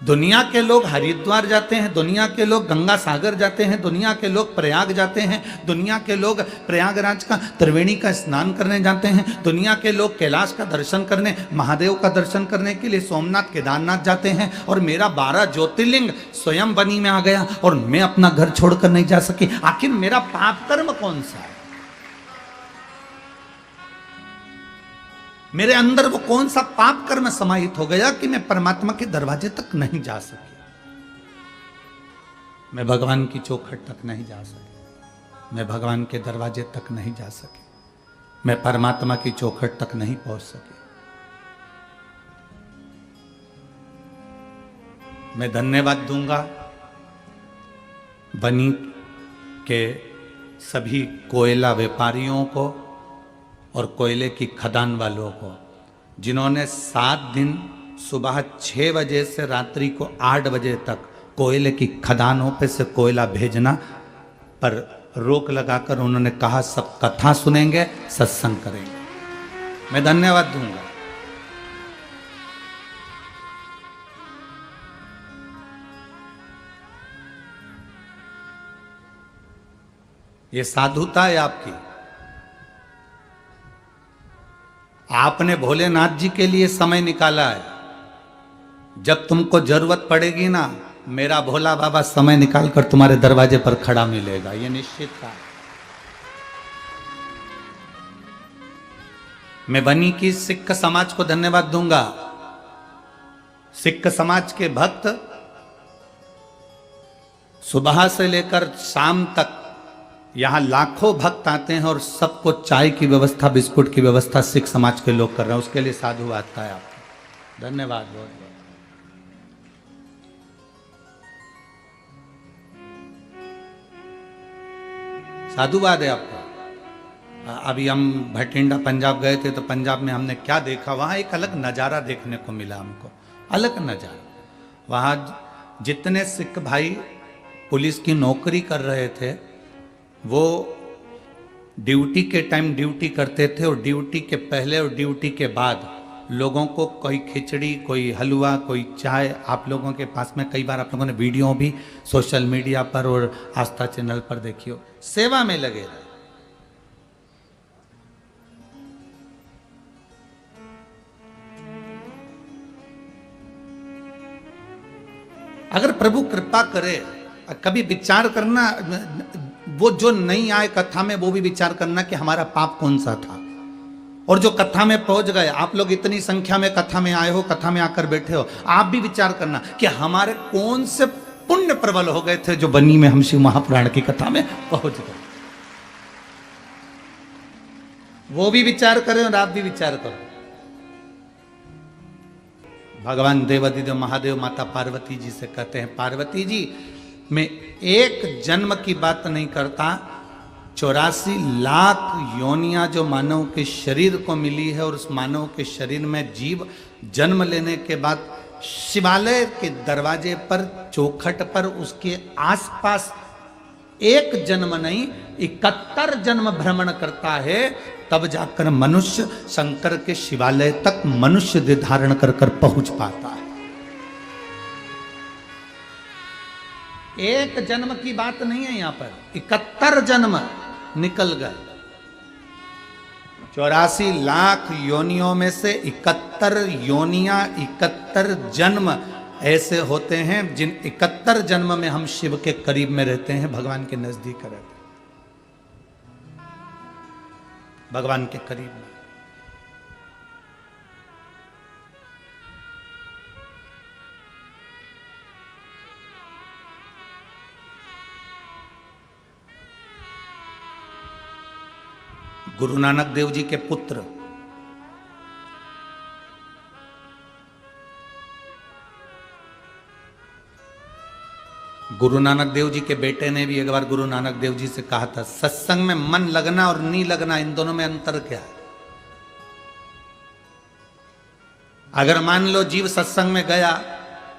[SPEAKER 2] दुनिया के लोग हरिद्वार जाते हैं, दुनिया के लोग गंगा सागर जाते हैं, दुनिया के लोग प्रयाग जाते हैं, दुनिया के लोग प्रयागराज का त्रिवेणी का स्नान करने जाते हैं, दुनिया के लोग कैलाश का दर्शन करने, महादेव का दर्शन करने के लिए सोमनाथ केदारनाथ जाते हैं, और मेरा 12 ज्योतिर्लिंग स्वयं बनी में आ गया और मैं अपना घर छोड़कर नहीं जा सकी। आखिर मेरा पाप कर्म कौन सा है, मेरे अंदर वो कौन सा पाप कर्म समाहित हो गया कि मैं परमात्मा के दरवाजे तक नहीं जा सकी, मैं भगवान की चौखट तक नहीं जा सकी, मैं भगवान के दरवाजे तक नहीं जा सकी, मैं परमात्मा की चौखट तक नहीं पहुंच सकी। मैं धन्यवाद दूंगा बनी के सभी कोयला व्यापारियों को और कोयले की खदान वालों को, जिन्होंने 7 दिन सुबह 6 बजे से रात्रि को 8 बजे तक कोयले की खदानों पे से कोयला भेजना पर रोक लगाकर उन्होंने कहा सब कथा सुनेंगे, सत्संग करेंगे। मैं धन्यवाद दूंगा। ये साधुता है आपकी, आपने भोलेनाथ जी के लिए समय निकाला है। जब तुमको जरूरत पड़ेगी ना, मेरा भोला बाबा समय निकालकर तुम्हारे दरवाजे पर खड़ा मिलेगा, ये निश्चित था। मैं बनी की सिख समाज को धन्यवाद दूंगा। सिख समाज के भक्त सुबह से लेकर शाम तक यहां लाखों भक्त आते हैं और सबको चाय की व्यवस्था, बिस्कुट की व्यवस्था सिख समाज के लोग कर रहे हैं। उसके लिए साधुवाद है आपको, धन्यवाद बहुत बहुत। साधुवाद है आपका। अभी हम भटिंडा पंजाब गए थे, तो पंजाब में हमने क्या देखा, वहां एक अलग नज़ारा देखने को मिला हमको, अलग नज़ारा। वहां जितने सिख भाई पुलिस की नौकरी कर रहे थे, वो ड्यूटी के टाइम ड्यूटी करते थे, और ड्यूटी के पहले और ड्यूटी के बाद लोगों को कोई खिचड़ी, कोई हलवा, कोई चाय, आप लोगों के पास में कई बार आप लोगों ने वीडियो भी सोशल मीडिया पर और आस्था चैनल पर देखी हो, सेवा में लगे रहे। अगर प्रभु कृपा करे, कभी विचार करना, वो जो नहीं आए कथा में वो भी विचार करना कि हमारा पाप कौन सा था, और जो कथा में पहुंच गए, आप लोग इतनी संख्या में कथा में आए हो, कथा में आकर बैठे हो, आप भी विचार करना कि हमारे कौन से पुण्य प्रबल हो गए थे जो बनी में हम शिव महापुराण की कथा में पहुंच गए। वो भी विचार करें और आप भी विचार करो। भगवान देवादिदेव महादेव माता पार्वती जी से कहते हैं, पार्वती जी मैं एक जन्म की बात नहीं करता, 84 लाख योनियां जो मानव के शरीर को मिली है, और उस मानव के शरीर में जीव जन्म लेने के बाद शिवालय के दरवाजे पर, चौखट पर, उसके आसपास एक जन्म नहीं 71 जन्म भ्रमण करता है, तब जाकर मनुष्य शंकर के शिवालय तक मनुष्य देह धारण कर कर पहुंच पाता है। एक जन्म की बात नहीं है, यहां पर 71 जन्म निकल गए। 84 लाख योनियों में से 71 योनियां, 71 जन्म ऐसे होते हैं जिन 71 जन्म में हम शिव के करीब में रहते हैं, भगवान के नजदीक रहते हैं, भगवान के करीब में। गुरु नानक देव जी के पुत्र गुरु नानक देव जी के बेटे ने भी एक बार गुरु नानक देव जी से कहा था, सत्संग में मन लगना और नहीं लगना, इन दोनों में अंतर क्या है? अगर मान लो जीव सत्संग में गया,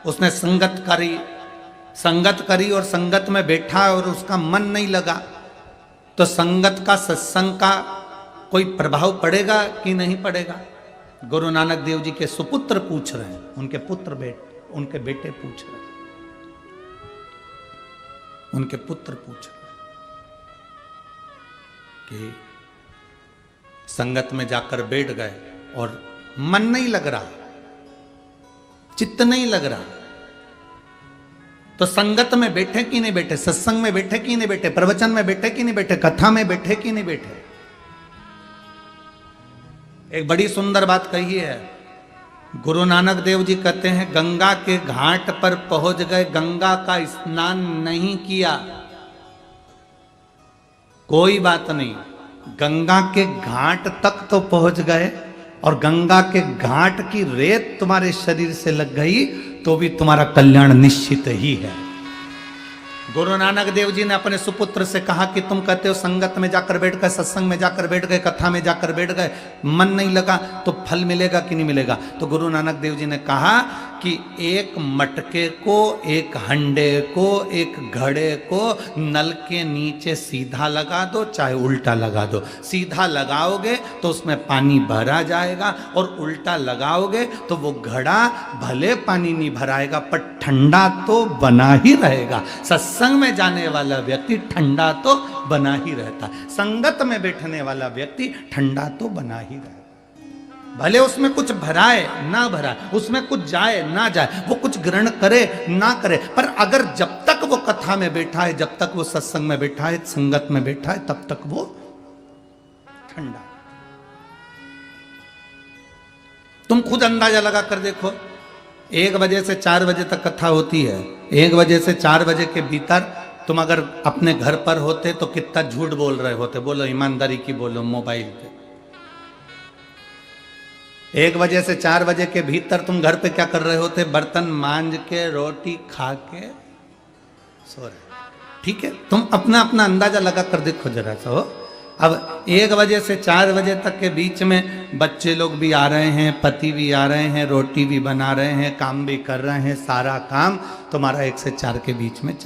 [SPEAKER 2] उसने संगत करी और संगत में बैठा और उसका मन नहीं लगा, तो संगत का सत्संग का कोई प्रभाव पड़ेगा कि नहीं पड़ेगा? गुरु नानक देव जी के सुपुत्र पूछ रहे हैं, उनके बेटे पूछ रहे हैं, उनके पुत्र पूछ रहे कि संगत में जाकर बैठ गए और मन नहीं लग रहा, चित्त नहीं लग रहा, तो संगत में बैठे कि नहीं बैठे, सत्संग में बैठे कि नहीं बैठे, प्रवचन में बैठे कि नहीं बैठे, कथा में बैठे कि नहीं बैठे? एक बड़ी सुंदर बात कही है गुरु नानक देव जी, कहते हैं गंगा के घाट पर पहुंच गए, गंगा का स्नान नहीं किया, कोई बात नहीं, गंगा के घाट तक तो पहुंच गए और गंगा के घाट की रेत तुम्हारे शरीर से लग गई तो भी तुम्हारा कल्याण निश्चित ही है। गुरु नानक देव जी ने अपने सुपुत्र से कहा कि तुम कहते हो संगत में जाकर बैठ गए, सत्संग में जाकर बैठ गए, कथा में जाकर बैठ गए, मन नहीं लगा, तो फल मिलेगा कि नहीं मिलेगा? तो गुरु नानक देव जी ने कहा कि एक मटके को, एक हंडे को, एक घड़े को नल के नीचे सीधा लगा दो, चाहे उल्टा लगा दो। सीधा लगाओगे तो उसमें पानी भरा जाएगा और उल्टा लगाओगे तो वो घड़ा भले पानी नहीं भराएगा पर ठंडा तो बना ही रहेगा। सत्संग में जाने वाला व्यक्ति ठंडा तो बना ही रहता है, संगत में बैठने वाला व्यक्ति ठंडा तो बना ही रहता है। भले उसमें कुछ भराए ना भराए, उसमें कुछ जाए ना जाए, वो कुछ ग्रहण करे ना करे, पर अगर जब तक वो कथा में बैठा है, जब तक वो सत्संग में बैठा है, संगत में बैठा है, तब तक वो ठंडा। तुम खुद अंदाजा लगा कर देखो, 1 बजे से 4 बजे तक कथा होती है, 1 बजे से 4 बजे के भीतर तुम अगर अपने घर पर होते तो कितना झूठ बोल रहे होते? बोलो ईमानदारी की बोलो मोबाइल पे। 1 बजे से 4 बजे के भीतर तुम घर पे क्या कर रहे होते? बर्तन मांज के, रोटी खा के सो रहे। ठीक है, तुम अपना अपना अंदाजा लगा कर देखो जरा सा हो। अब 1 बजे से 4 बजे तक के बीच में बच्चे लोग भी आ रहे हैं, पति भी आ रहे हैं, रोटी भी बना रहे हैं, काम भी कर रहे हैं, सारा काम तुम्हारा 1 से 4 के बीच में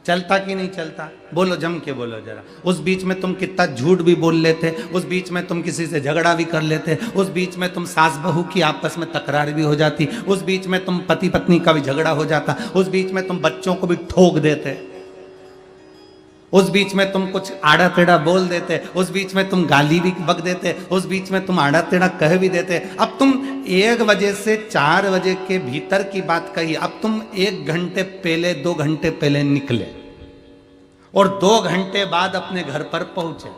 [SPEAKER 2] चलता कि नहीं चलता? बोलो, जम के बोलो जरा। उस बीच में तुम कितना झूठ भी बोल लेते, उस बीच में तुम किसी से झगड़ा भी कर लेते, उस बीच में तुम सास बहू की आपस में तकरार भी हो जाती, उस बीच में तुम पति पत्नी का भी झगड़ा हो जाता, उस बीच में तुम बच्चों को भी ठोक देते, उस बीच में तुम कुछ आड़ा टेढ़ा बोल देते, उस बीच में तुम गाली भी बक देते, उस बीच में तुम आड़ा टेढ़ा कह भी देते। अब तुम 1 बजे से 4 बजे के भीतर की बात कही, अब तुम 1 घंटे पहले, 2 घंटे पहले निकले और 2 घंटे बाद अपने घर पर पहुंचे,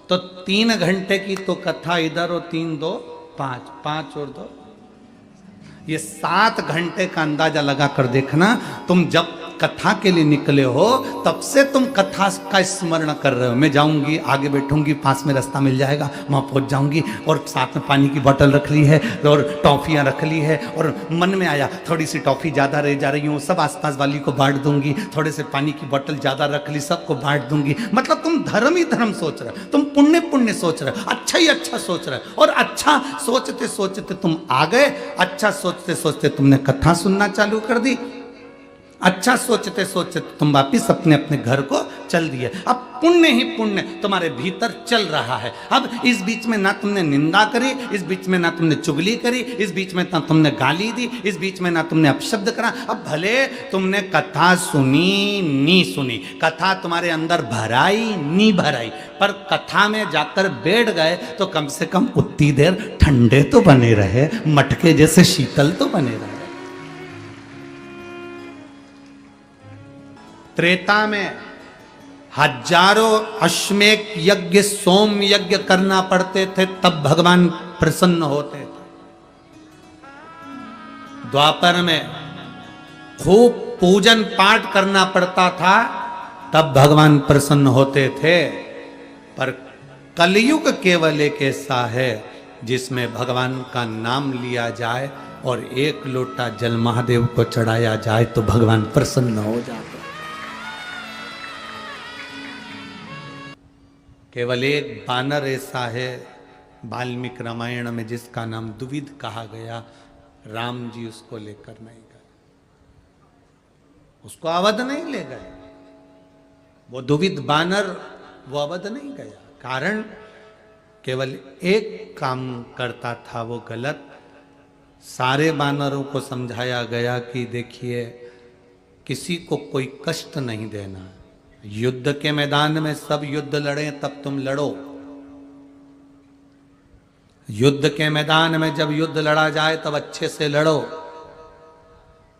[SPEAKER 2] तो 3 घंटे की तो कथा इधर और 3 2 5, 5 और 2, ये 7 घंटे का अंदाजा लगा कर देखना। तुम जब कथा के लिए निकले हो तब से तुम कथा का स्मरण कर रहे हो, मैं जाऊंगी, आगे बैठूंगी, पास में रास्ता मिल जाएगा, वहां पहुंच जाऊंगी, और साथ में पानी की बोतल रख ली है और टॉफियां रख ली है, और मन में आया थोड़ी सी टॉफी ज्यादा रह जा रही हूँ, सब आसपास वाली को बांट दूंगी, थोड़े से पानी की बोतल ज्यादा रख ली, सबको बांट दूंगी। मतलब तुम धर्म ही धर्म सोच रहे हो, तुम पुण्य पुण्य सोच रहे हो, अच्छा ही अच्छा सोच रहे हो, और अच्छा सोचते सोचते तुम आ गए, अच्छा सोचते सोचते तुमने कथा सुनना चालू कर दी, अच्छा सोचते सोचते तुम वापिस अपने अपने घर को चल दिए। अब पुण्य ही पुण्य तुम्हारे भीतर चल रहा है। अब इस बीच में ना तुमने निंदा करी, इस बीच में ना तुमने चुगली करी, इस बीच में ना तुमने गाली दी, इस बीच में ना तुमने अपशब्द करा। अब भले तुमने कथा सुनी नी सुनी, कथा तुम्हारे अंदर भराई नी भराई, पर कथा में जाकर बैठ गए तो कम से कम उतनी देर ठंडे तो बने रहे, मटके जैसे शीतल तो बने रहे। त्रेता में हजारों अश्वमेध यज्ञ, सोम यज्ञ करना पड़ते थे, तब भगवान प्रसन्न होते थे। द्वापर में खूब पूजन पाठ करना पड़ता था, तब भगवान प्रसन्न होते थे। पर कलयुग केवल एक ऐसा है जिसमें भगवान का नाम लिया जाए और एक लोटा जल महादेव को चढ़ाया जाए तो भगवान प्रसन्न हो जाते। केवल एक बानर ऐसा है वाल्मीकि रामायण में जिसका नाम दुविध कहा गया, राम जी उसको लेकर नहीं गए, उसको अवध नहीं ले गए। वो दुविध बानर वो अवध नहीं गया, कारण केवल एक काम करता था वो गलत। सारे बानरों को समझाया गया कि देखिए किसी को कोई कष्ट नहीं देना, युद्ध के मैदान में सब युद्ध लड़े तब तुम लड़ो, युद्ध के मैदान में जब युद्ध लड़ा जाए तब अच्छे से लड़ो,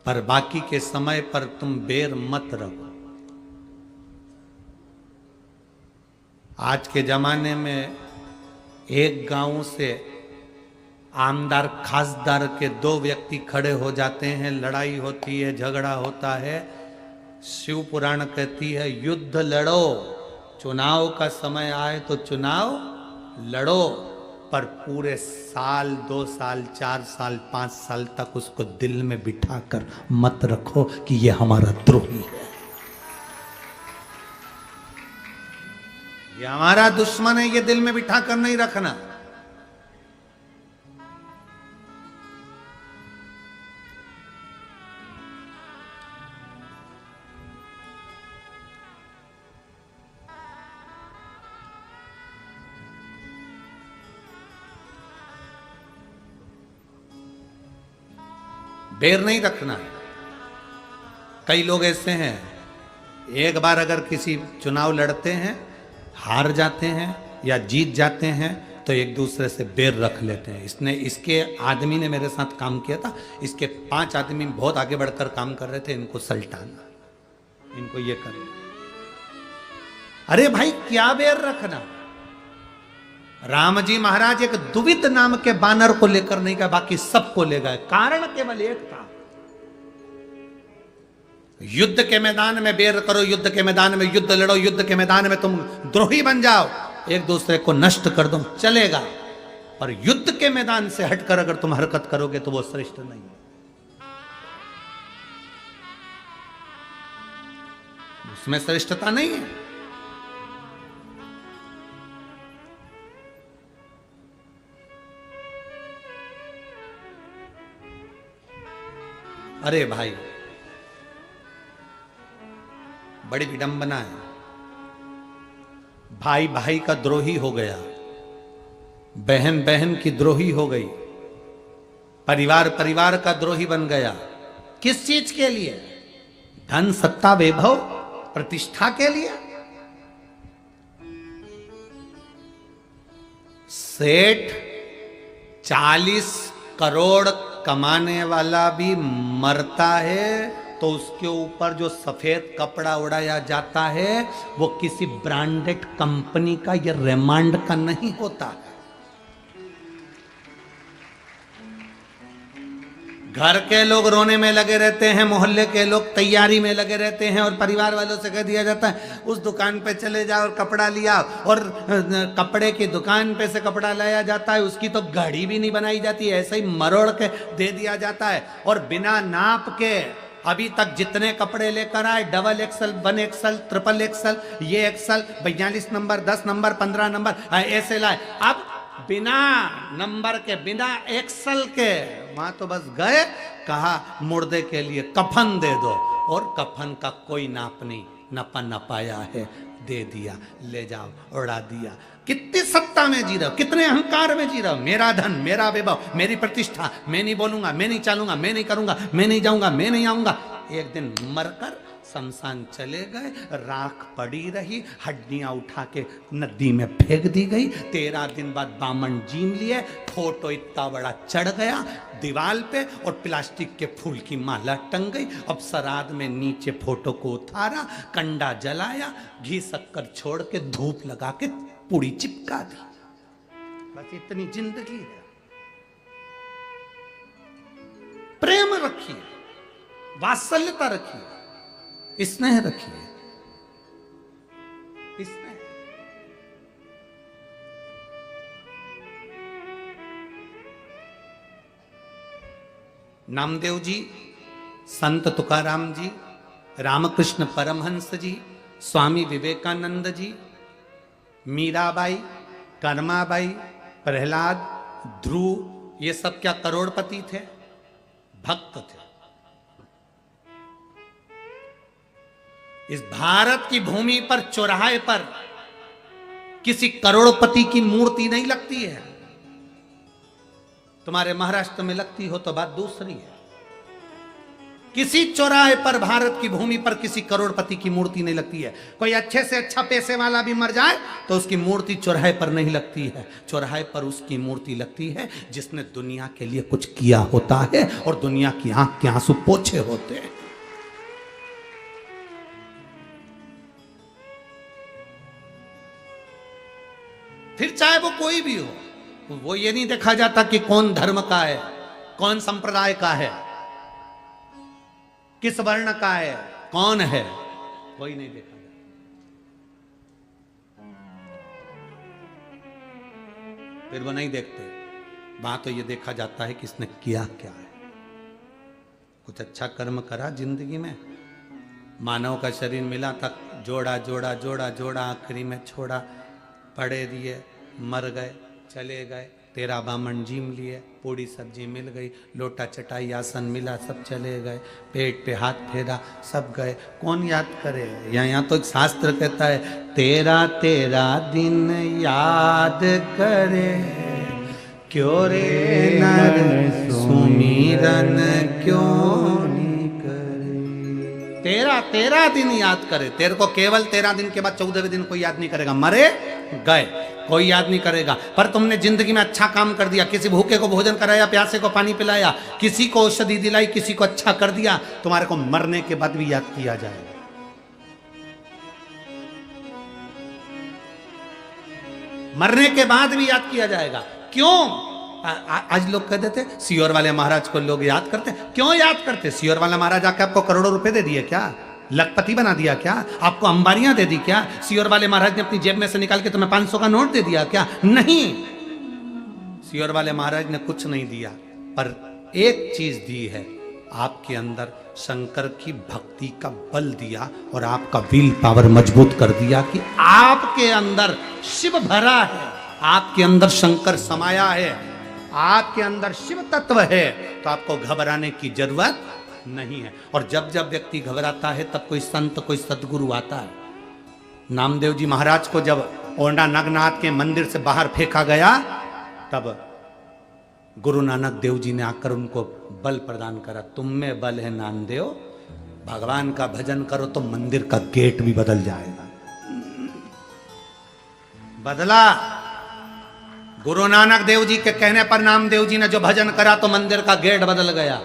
[SPEAKER 2] पर बाकी के समय पर तुम बेर मत रखो। आज के जमाने में एक गांव से आमदार खासदार के दो व्यक्ति खड़े हो जाते हैं, लड़ाई होती है, झगड़ा होता है। शिव पुराण कहती है युद्ध लड़ो, चुनाव का समय आए तो चुनाव लड़ो, पर पूरे साल 2 साल 4 साल 5 साल तक उसको दिल में बिठाकर मत रखो कि ये हमारा द्रोही है, ये हमारा दुश्मन है, ये दिल में बिठाकर नहीं रखना। बेर नहीं रखना है। कई लोग ऐसे हैं, एक बार अगर किसी चुनाव लड़ते हैं, हार जाते हैं या जीत जाते हैं तो एक दूसरे से बेर रख लेते हैं। इसके आदमी ने मेरे साथ काम किया था, इसके 5 आदमी बहुत आगे बढ़कर काम कर रहे थे, इनको सल्टाना, इनको ये करना। अरे भाई क्या बेर रखना। राम जी महाराज एक दुविध नाम के बानर को लेकर नहीं गए, बाकी सबको ले गए, कारण केवल एक था, युद्ध के मैदान में बेर करो, युद्ध के मैदान में युद्ध लड़ो, युद्ध के मैदान में तुम द्रोही बन जाओ, एक दूसरे को नष्ट कर दो, चलेगा, पर युद्ध के मैदान से हटकर अगर तुम हरकत करोगे तो वो श्रेष्ठ नहीं है, उसमें श्रेष्ठता नहीं है। अरे भाई बड़ी विडंबना है, भाई भाई का द्रोही हो गया, बहन बहन की द्रोही हो गई, परिवार परिवार का द्रोही बन गया। किस चीज के लिए? धन सत्ता वैभव प्रतिष्ठा के लिए। सेठ 40 करोड़ कमाने वाला भी मरता है तो उसके ऊपर जो सफेद कपड़ा उड़ाया जाता है वो किसी ब्रांडेड कंपनी का या रेमांड का नहीं होता। घर के लोग रोने में लगे रहते हैं, मोहल्ले के लोग तैयारी में लगे रहते हैं, और परिवार वालों से कह दिया जाता है उस दुकान पे चले जाओ और कपड़ा लिया, और कपड़े की दुकान पे से कपड़ा लाया जाता है, उसकी तो गाड़ी भी नहीं बनाई जाती, ऐसे ही मरोड़ के दे दिया जाता है, और बिना नाप के अभी तक जितने कपड़े लेकर आए, double XL, 1 XL, triple XL, ये एक्सल, 42 नंबर, 10 नंबर, 15 नंबर, ऐसे लाए। अब बिना नंबर के, बिना एक्सल के, वहां तो बस गए, कहा मुर्दे के लिए कफन दे दो, और कफन का कोई नाप नहीं, नपा नपाया है, दे दिया, ले जाओ, उड़ा दिया। कितनी सत्ता में जी रहे हो, कितने अहंकार में जी रहे हो, मेरा धन, मेरा वैभव, मेरी प्रतिष्ठा, मैं नहीं बोलूंगा, मैं नहीं चलूंगा, मैं नहीं करूंगा, मैं नहीं जाऊंगा, मैं नहीं आऊंगा। एक दिन मरकर शमशान चले गए, राख पड़ी रही, हड्डियां उठा के नदी में फेंक दी गई। 13 दिन बाद बामन जीन लिए, फोटो इतना बड़ा चढ़ गया दीवाल पे, और प्लास्टिक के फूल की माला टंग गई। अब श्राद्ध में नीचे फोटो को उतारा, कंडा जलाया, घी शक्कर छोड़ के धूप लगा के पूड़ी चिपका दी। बस इतनी जिंदगी है। प्रेम रखिए, वात्सल्यता रखिए, स्नेह रखिए, स्नेह। नामदेव जी, संत तुकाराम जी, रामकृष्ण परमहंस जी, स्वामी विवेकानंद जी, मीराबाई, कर्माबाई, प्रहलाद, ध्रुव, ये सब क्या करोड़पति थे? भक्त थे। इस भारत की भूमि पर चौराहे पर किसी करोड़पति की मूर्ति नहीं लगती है। तुम्हारे महाराष्ट्र में लगती हो तो बात दूसरी है। किसी चौराहे पर भारत की भूमि पर किसी करोड़पति की मूर्ति नहीं लगती है। कोई अच्छे से अच्छा पैसे वाला भी मर जाए तो उसकी मूर्ति चौराहे पर नहीं लगती है। चौराहे पर उसकी मूर्ति लगती है जिसने दुनिया के लिए कुछ किया होता है और दुनिया की आंख के आंसू पोछे होते हैं। फिर चाहे वो कोई भी हो, वो ये नहीं देखा जाता कि कौन धर्म का है, कौन संप्रदाय का है, किस वर्ण का है, कौन है, कोई नहीं देखा जाता। फिर वो नहीं देखते। वहां तो ये देखा जाता है कि इसने किया क्या है। कुछ अच्छा कर्म करा जिंदगी में, मानव का शरीर मिला था, जोड़ा जोड़ा जोड़ा जोड़ा, आखिरी में छोड़ा, पड़े दिए, मर गए, चले गए, तेरा बामन जीम लिए, पूड़ी सब्जी मिल गई, लोटा चटाई आसन मिला, सब चले गए, पेट पे हाथ फेरा, सब गए, कौन याद करे? यहाँ तो एक शास्त्र कहता है, तेरा तेरा दिन याद करे, क्यों रे नर सुमिरन क्यों नहीं करे। तेरा तेरा दिन याद करे। तेरे को केवल 13 दिन के बाद 14वें दिन कोई याद नहीं करेगा। मरे गए, कोई याद नहीं करेगा। पर तुमने जिंदगी में अच्छा काम कर दिया, किसी भूखे को भोजन कराया, प्यासे को पानी पिलाया, किसी को औषधि दिलाई, किसी को अच्छा कर दिया, तुम्हारे को मरने के बाद भी याद किया जाएगा। मरने के बाद भी याद किया जाएगा। क्यों? आज लोग कह देते सियोर वाले महाराज को लोग याद करते। क्यों याद करते? सियोर वाला महाराज आके आपको करोड़ों रुपए दे दिए क्या? लखपति बना दिया क्या? आपको अंबारियां दे दी क्या? सियोर वाले महाराज ने अपनी जेब में से निकाल के तुम्हें 500 का नोट दे दिया क्या? नहीं, सियोर वाले महाराज ने कुछ नहीं दिया, पर एक चीज दी है, आपके अंदर शंकर की भक्ति का बल दिया और आपका विल पावर मजबूत कर दिया कि आपके अंदर शिव भरा है, आपके अंदर शंकर समाया है, आपके अंदर शिव तत्व है, तो आपको घबराने की जरूरत नहीं है। और जब जब व्यक्ति घबराता है तब कोई संत, कोई सदगुरु आता है। नामदेव जी महाराज को जब ओंडा नागनाथ के मंदिर से बाहर फेंका गया, तब गुरु नानक देव जी ने आकर उनको बल प्रदान करा। तुम में बल है नामदेव, भगवान का भजन करो तो मंदिर का गेट भी बदल जाएगा। बदला। गुरु नानक देव जी के कहने पर नामदेव जी ने जो भजन करा तो मंदिर का गेट बदल गया।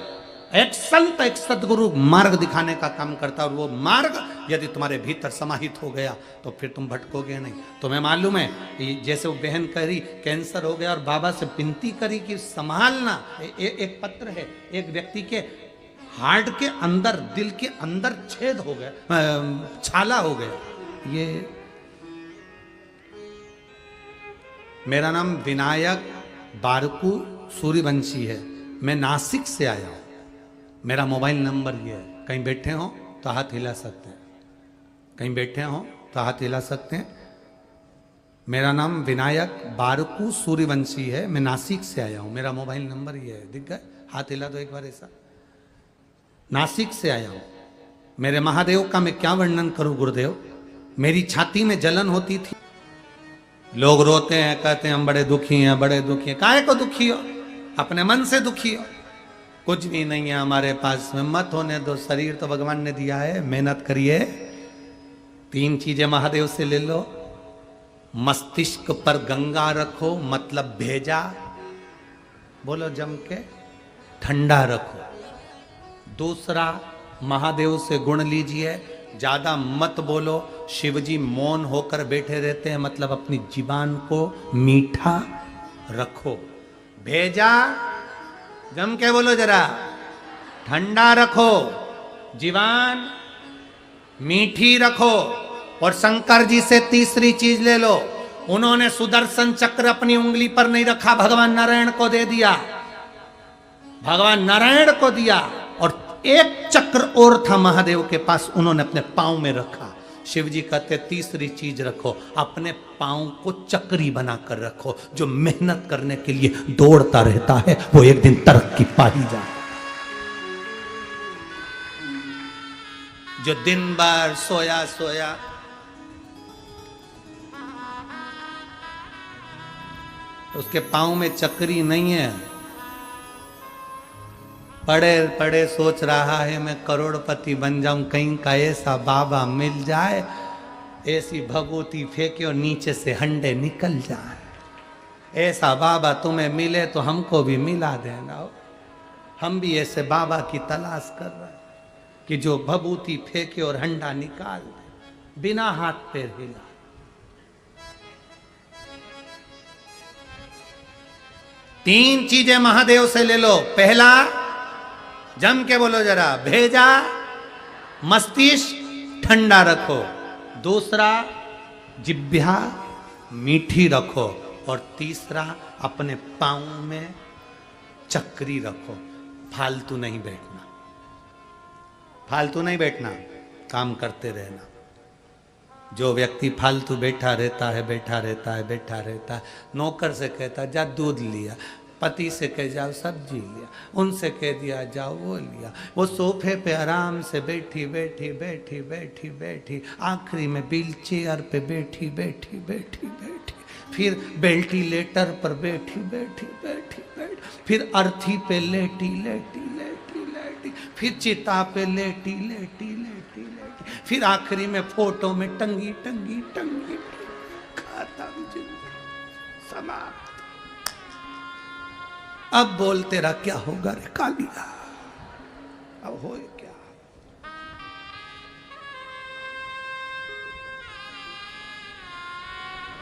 [SPEAKER 2] एक संत, एक सदगुरु मार्ग दिखाने का काम करता, और वो मार्ग यदि तुम्हारे भीतर समाहित हो गया तो फिर तुम भटकोगे नहीं। तुम्हें मालूम है, जैसे वो बहन कह रही कैंसर हो गया और बाबा से विनती करी कि संभालना। एक पत्र है, एक व्यक्ति के हार्ट के अंदर, दिल के अंदर छेद हो गया, छाला हो गया। ये मेरा नाम विनायक बारकू सूर्यवंशी है, मैं नासिक से आया हूं। मेरा मोबाइल नंबर ये है, कहीं बैठे हो तो हाथ हिला सकते हैं, कहीं बैठे हो तो हाथ हिला सकते हैं। मेरा नाम विनायक बारकू सूर्यवंशी है, मैं नासिक से आया हूं, मेरा मोबाइल नंबर ये है। दिख गए? हाथ हिला दो एक बार ऐसा। नासिक से आया हूं। मेरे महादेव का मैं क्या वर्णन करूं गुरुदेव। मेरी छाती में जलन होती थी, लोग रोते हैं, कहते हैं हम बड़े दुखी हैं, बड़े दुखी हैं। काहे को दुखी हो? अपने मन से दुखी हो। कुछ भी नहीं है हमारे पास में, मत होने दो। शरीर तो भगवान ने दिया है, मेहनत करिए। 3 चीजें महादेव से ले लो। मस्तिष्क पर गंगा रखो, मतलब भेजा, बोलो जम के, ठंडा रखो। दूसरा, महादेव से गुण लीजिए, ज्यादा मत बोलो। शिवजी मौन होकर बैठे रहते हैं, मतलब अपनी जीवान को मीठा रखो। भेजा, जम के बोलो जरा, ठंडा रखो, जीवान मीठी रखो। और शंकर जी से तीसरी चीज ले लो, उन्होंने सुदर्शन चक्र अपनी उंगली पर नहीं रखा, भगवान नारायण को दे दिया। भगवान नारायण को दिया और एक चक्र और था महादेव के पास, उन्होंने अपने पांव में रखा। शिव जी कहते तीसरी चीज रखो, अपने पांव को चक्री बनाकर रखो। जो मेहनत करने के लिए दौड़ता रहता है वो एक दिन तरक्की पा ही जाए। जो दिन भर सोया सोया, उसके पांव में चक्री नहीं है, पड़े पड़े सोच रहा है मैं करोड़पति बन जाऊं, कहीं का ऐसा बाबा मिल जाए, ऐसी भगवती फेंके और नीचे से हंडे निकल जाए। ऐसा बाबा तुम्हें मिले तो हमको भी मिला देना। हम भी ऐसे बाबा की तलाश कर रहे हैं कि जो भभूति फेंके और हंडा निकाल दे बिना हाथ पैर हिला। तीन चीजें महादेव से ले लो। पहला, जम के बोलो जरा, भेजा मस्तिष्क ठंडा रखो। दूसरा, जिह्वा मीठी रखो। और तीसरा, अपने पांव में चक्री रखो। फालतू नहीं बैठना, फालतू नहीं बैठना, काम करते रहना। जो व्यक्ति फालतू बैठा रहता है, बैठा रहता है, बैठा रहता है, नौकर से कहता जा दूध लिया, पति से कह जाओ सब्जी लिया, उनसे कह दिया जाओ वो लिया, वो सोफे पे आराम से बैठी बैठी बैठी बैठी बैठी, आखिरी में व्हील चेयर पे बैठी बैठी बैठी बैठी, फिर वेंटिलेटर पर बैठी बैठी बैठी बैठी, फिर अर्थी पे लेटी लेटी लेटी लेटी, फिर चिता पे लेटी लेटी लेटी लेटी, फिर आखिरी में फोटो में टंगी टंगी टंगी, खत्म जिंदगी, समाप्त। अब बोल तेरा क्या होगा रे कालिया, अब हो क्या।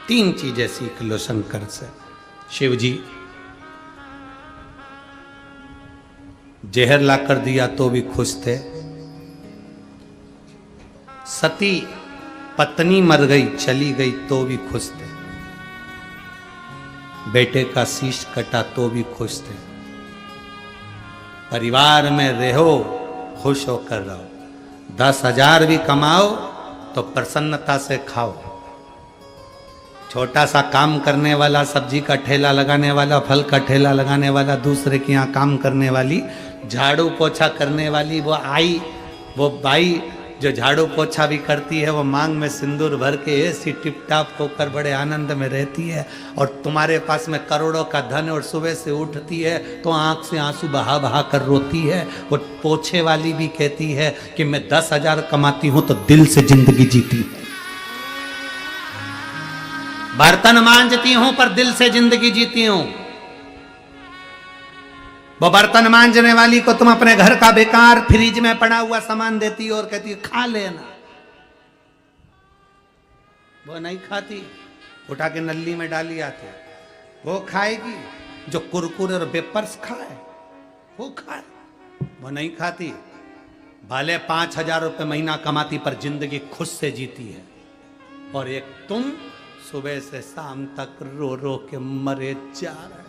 [SPEAKER 2] तीन चीजें सीख लो शंकर से। शिव जी जहर ला कर दिया तो भी खुश थे। सती पत्नी मर गई चली गई तो भी खुश थे। बेटे का शीश कटा तो भी खुश थे। परिवार में रहो, खुश होकर रहो। 10,000 भी कमाओ तो प्रसन्नता से खाओ। छोटा सा काम करने वाला, सब्जी का ठेला लगाने वाला, फल का ठेला लगाने वाला, दूसरे के यहाँ काम करने वाली, झाड़ू पोछा करने वाली वो आई, वो बाई जो झाड़ू पोछा भी करती है, वो मांग में सिंदूर भर के ऐसी टिपटाप होकर बड़े आनंद में रहती है। और तुम्हारे पास में करोड़ों का धन और सुबह से उठती है तो आंख से आंसू बहा बहा कर रोती है। वो पोछे वाली भी कहती है कि मैं 10,000 कमाती हूं तो दिल से जिंदगी जीती हूं। बर्तन मांजती हूं पर दिल से जिंदगी जीती हूं। वो बर्तन मांजने वाली को तुम अपने घर का बेकार फ्रिज में पड़ा हुआ सामान देती हो और कहती है खा लेना, वो नहीं खाती, उठा के नली में डाली आती। वो खाएगी जो कुरकुरे और वेपर्स खाए, वो खाए, वो नहीं खाती। भले 5,000 रुपए महीना कमाती पर जिंदगी खुद से जीती है। और एक तुम सुबह से शाम तक रो रो के मरे जा रहे,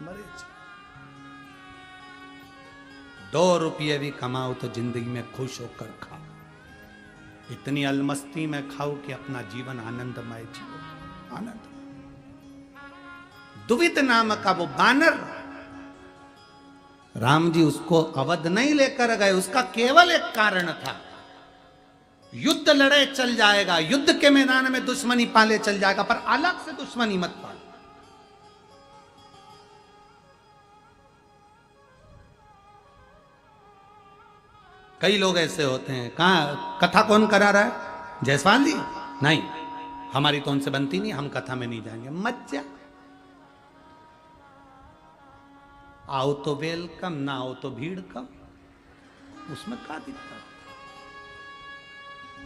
[SPEAKER 2] मरे जा। 2 रुपये भी कमाओ तो जिंदगी में खुश होकर खाओ। इतनी अलमस्ती में खाओ कि अपना जीवन आनंदमय जियो, आनंद। दुवित नाम का वो बानर, राम जी उसको अवध नहीं लेकर गए, उसका केवल एक कारण था, युद्ध लड़े चल जाएगा, युद्ध के मैदान में दुश्मनी पाले चल जाएगा, पर अलग से दुश्मनी मत पालो। कई लोग ऐसे होते हैं, कहाँ कथा कौन करा रहा है, जायसवाल जी? नहीं, हमारी तो उनसे बनती नहीं, हम कथा में नहीं जाएंगे। मत जा, आओ तो वेलकम, ना आओ तो भीड़ कम। उसमें क्या दिक्कत,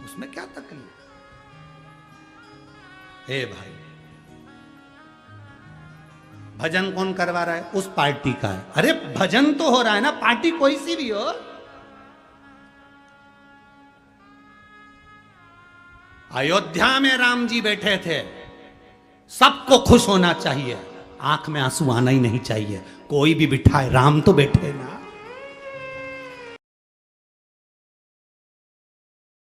[SPEAKER 2] उसमें क्या तकलीफ? हे भाई, भजन कौन करवा रहा है? उस पार्टी का है। अरे भजन तो हो रहा है ना, पार्टी कोई सी भी हो। अयोध्या में राम जी बैठे थे, सबको खुश होना चाहिए। आंख में आंसू आना ही नहीं चाहिए। कोई भी बिठाए, राम तो बैठे ना।